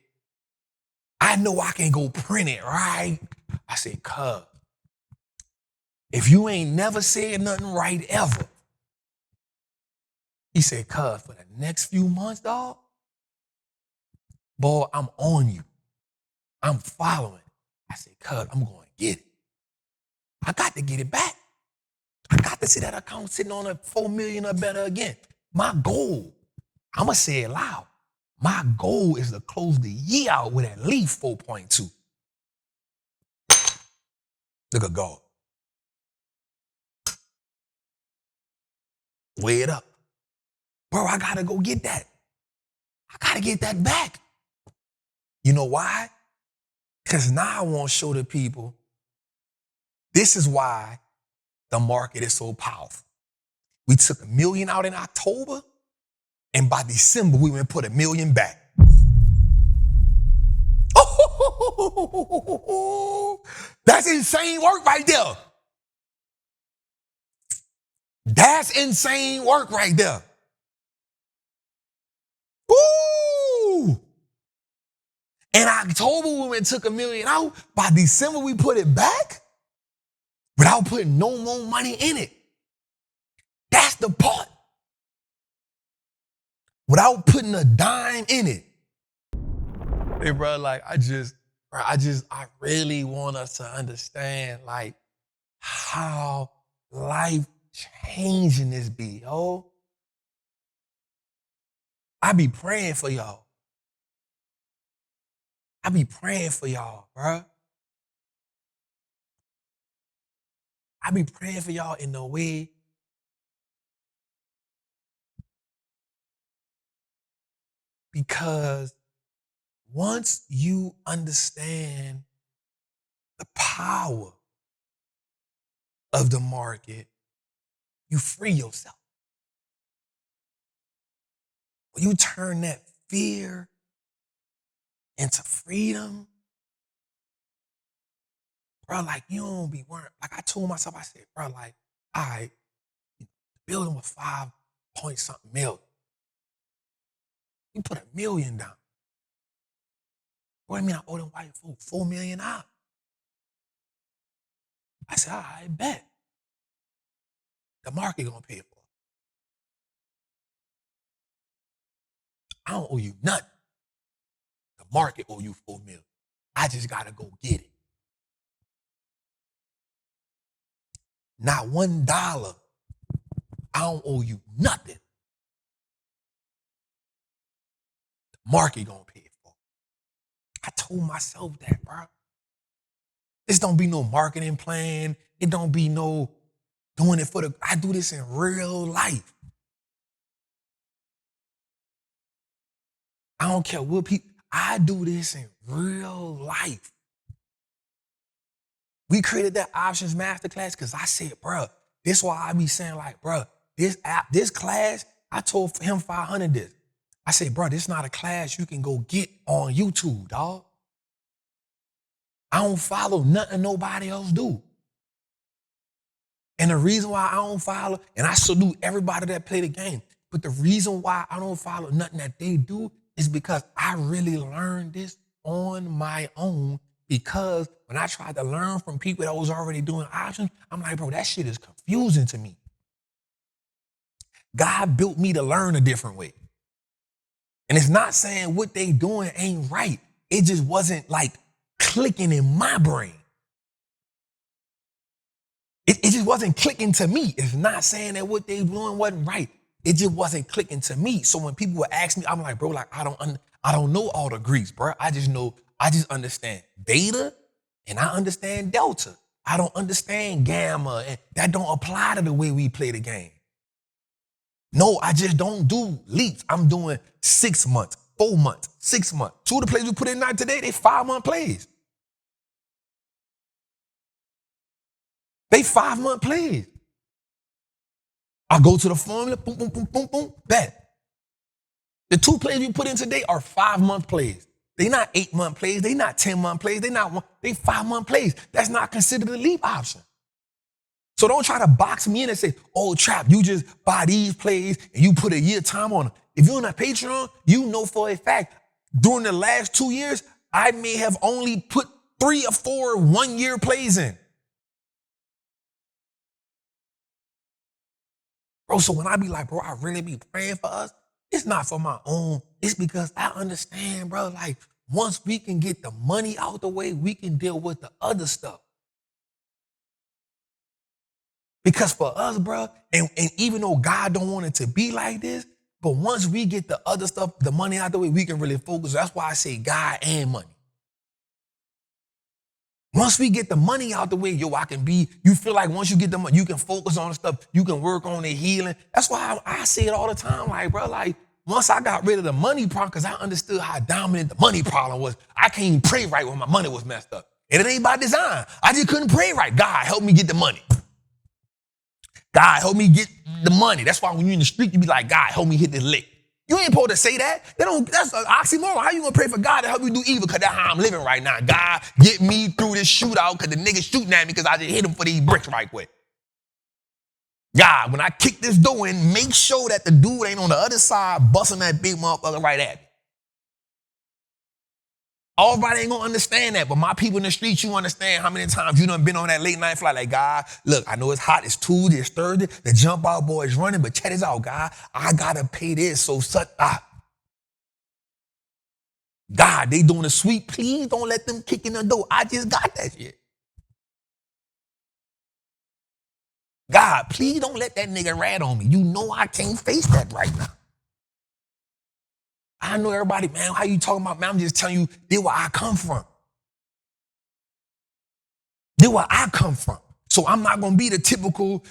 I know I can go print it, right? I said, cuz, if you ain't never said nothing right ever, he said, cuz, for the next few months, dog, boy, I'm on you. I'm following. I said, cuz, I'm going to get it. I got to get it back. I got to see that account sitting on a $4 million or better again. My goal, I'm going to say it loud. My goal is to close the year out with at least 4.2. Look at God. Weigh it up. Bro, I got to go get that. I got to get that back. You know why? Because now I want to show the people this is why the market is so powerful. We took $1 million out in October, and by December, we went and put $1 million back. That's insane work right there. That's insane work right there. Woo! In October, we went and took $1 million out. By December, we put it back without putting no more money in it. That's the part. Without putting a dime in it. Hey, bro, like, I really want us to understand, like, how life-changing this be, yo. I be praying for y'all. I be praying for y'all, bro. I be praying for y'all in a way because once you understand the power of the market, you free yourself. When you turn that fear into freedom, bro, like, you don't be worried. Like, I told myself, I said, bro, like, all right, the building was 5-point-something million. You put $1 million down. What do you mean I owe them white folks $4 million out? I said, all right, bet. The market gonna pay for it. I don't owe you nothing. The market owe you $4 million. I just gotta go get it. Not $1. I don't owe you nothing. The market gonna pay for it. I told myself that, bro. This don't be no marketing plan. It don't be no doing it for the, I do this in real life. I don't care what people, I do this in real life. We created that options masterclass because I said, bro, this is why I be saying, like, bro, this class, I told him 500 this. I said, bro, this is not a class you can go get on YouTube, dog. I don't follow nothing nobody else do. And the reason why I don't follow, and I salute everybody that play the game, but the reason why I don't follow nothing that they do is because I really learned this on my own, because when I tried to learn from people that was already doing options, I'm like, bro, that shit is confusing to me. God built me to learn a different way. And it's not saying what they doing ain't right. It just wasn't like clicking in my brain. It just wasn't clicking to me. It's not saying that what they doing wasn't right. It just wasn't clicking to me. So when people would ask me, I'm like, bro, like, I don't know all the Greeks, bro. I just understand beta and I understand delta. I don't understand gamma, and that don't apply to the way we play the game. No, I just don't do leaps. I'm doing 6 months, 4 months, 6 months. 2 of the plays we put in night today, they 5-month plays. They 5-month plays. I go to the formula, boom, boom, boom, boom, boom, bet. The 2 plays we put in today are 5-month plays. They not 8-month plays. They not 10-month plays. They 5-month plays. That's not considered a leap option. So don't try to box me in and say, oh, Trap, you just buy these plays and you put a year time on them. If you're on a Patreon, you know for a fact, during the last 2 years, I may have only put 3 or 4 1-year plays in. Bro, so when I be like, bro, I really be praying for us, it's not for my own. It's because I understand, bro, like, once we can get the money out the way, we can deal with the other stuff. Because for us, bro, and even though God don't want it to be like this, but once we get the other stuff, the money out the way, we can really focus. That's why I say God and money. Once we get the money out the way, you feel like once you get the money, you can focus on the stuff, you can work on the healing. That's why I say it all the time, like, bro, like, once I got rid of the money problem, because I understood how dominant the money problem was, I can't even pray right when my money was messed up. And it ain't by design. I just couldn't pray right. God, help me get the money. God, help me get the money. That's why when you're in the street, you be like, God, help me hit this lick. You ain't supposed to say that. That's an oxymoron. How you gonna pray for God to help you do evil? Because that's how I'm living right now. God, get me through this shootout because the nigga shooting at me because I just hit him for these bricks right quick. God, when I kick this door in, make sure that the dude ain't on the other side busting that big motherfucker right at me. Everybody ain't gonna understand that, but my people in the streets, you understand how many times you done been on that late night flight. Like, God, look, I know it's hot, it's Tuesday, it's Thursday, the jump out boy is running, but check this out, God, I gotta pay this, so God, they doing a sweep, please don't let them kick in the door. I just got that shit. God, please don't let that nigga rat on me. You know I can't face that right now. I know everybody, man, how you talking about, man? I'm just telling you, this where I come from. This where I come from. So I'm not going to be the typical,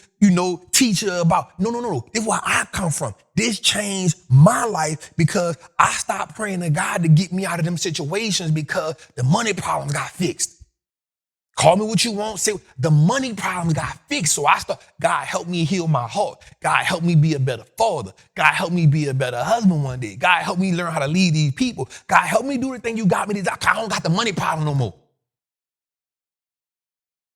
teacher about, no. This is where I come from. This changed my life because I stopped praying to God to get me out of them situations because the money problems got fixed. Call me what you want. Say the money problems got fixed. So God help me heal my heart. God help me be a better father. God help me be a better husband one day. God help me learn how to lead these people. God help me do the thing you got me to do. I don't got the money problem no more.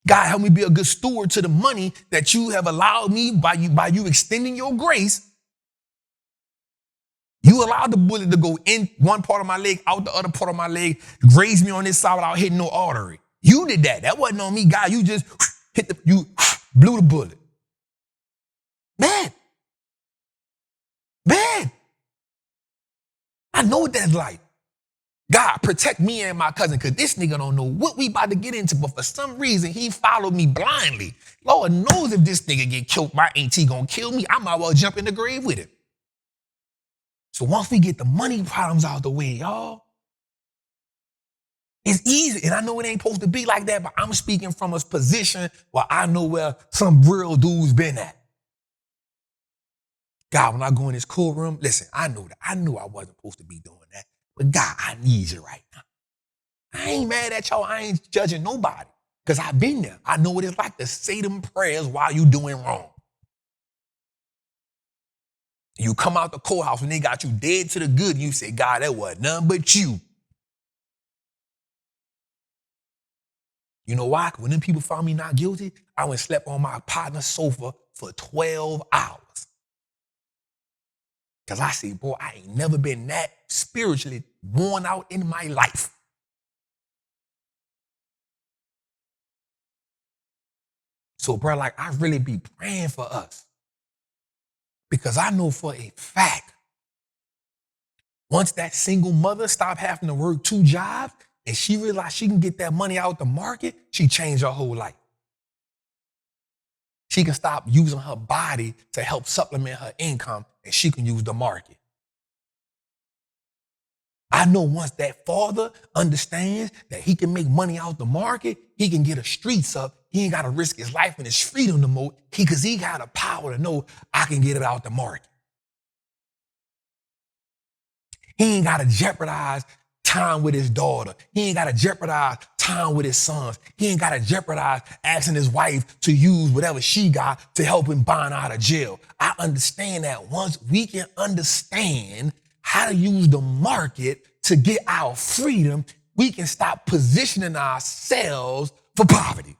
God help me be a good steward to the money that you have allowed me by you extending your grace. You allowed the bullet to go in one part of my leg, out the other part of my leg, graze me on this side without hitting no artery. You did that. That wasn't on me, God. You just you blew the bullet. Man. I know what that's like. God, protect me and my cousin, because this nigga don't know what we about to get into, but for some reason, he followed me blindly. Lord knows if this nigga get killed, my auntie gonna kill me. I might well jump in the grave with him. So once we get the money problems out the way, y'all, it's easy. And I know it ain't supposed to be like that, but I'm speaking from a position where I know where some real dudes been at. God, when I go in this courtroom, listen, I knew I wasn't supposed to be doing that. But God, I need you right now. I ain't mad at y'all. I ain't judging nobody because I've been there. I know what it's like to say them prayers while you doing wrong. You come out the courthouse and they got you dead to the good and you say, God, that was none but you. You know why? When them people found me not guilty, I went and slept on my partner's sofa for 12 hours. Because I say, boy, I ain't never been that spiritually worn out in my life. So, bro, like, I really be praying for us. Because I know for a fact, once that single mother stopped having to work 2 jobs and she realized she can get that money out the market, she changed her whole life. She can stop using her body to help supplement her income and she can use the market. I know once that father understands that he can make money out the market, he can get the streets up. He ain't got to risk his life and his freedom no more because he got the power to know I can get it out the market. He ain't got to jeopardize time with his daughter. He ain't got to jeopardize time with his sons. He ain't got to jeopardize asking his wife to use whatever she got to help him bond out of jail. I understand that once we can understand how to use the market to get our freedom, we can stop positioning ourselves for poverty.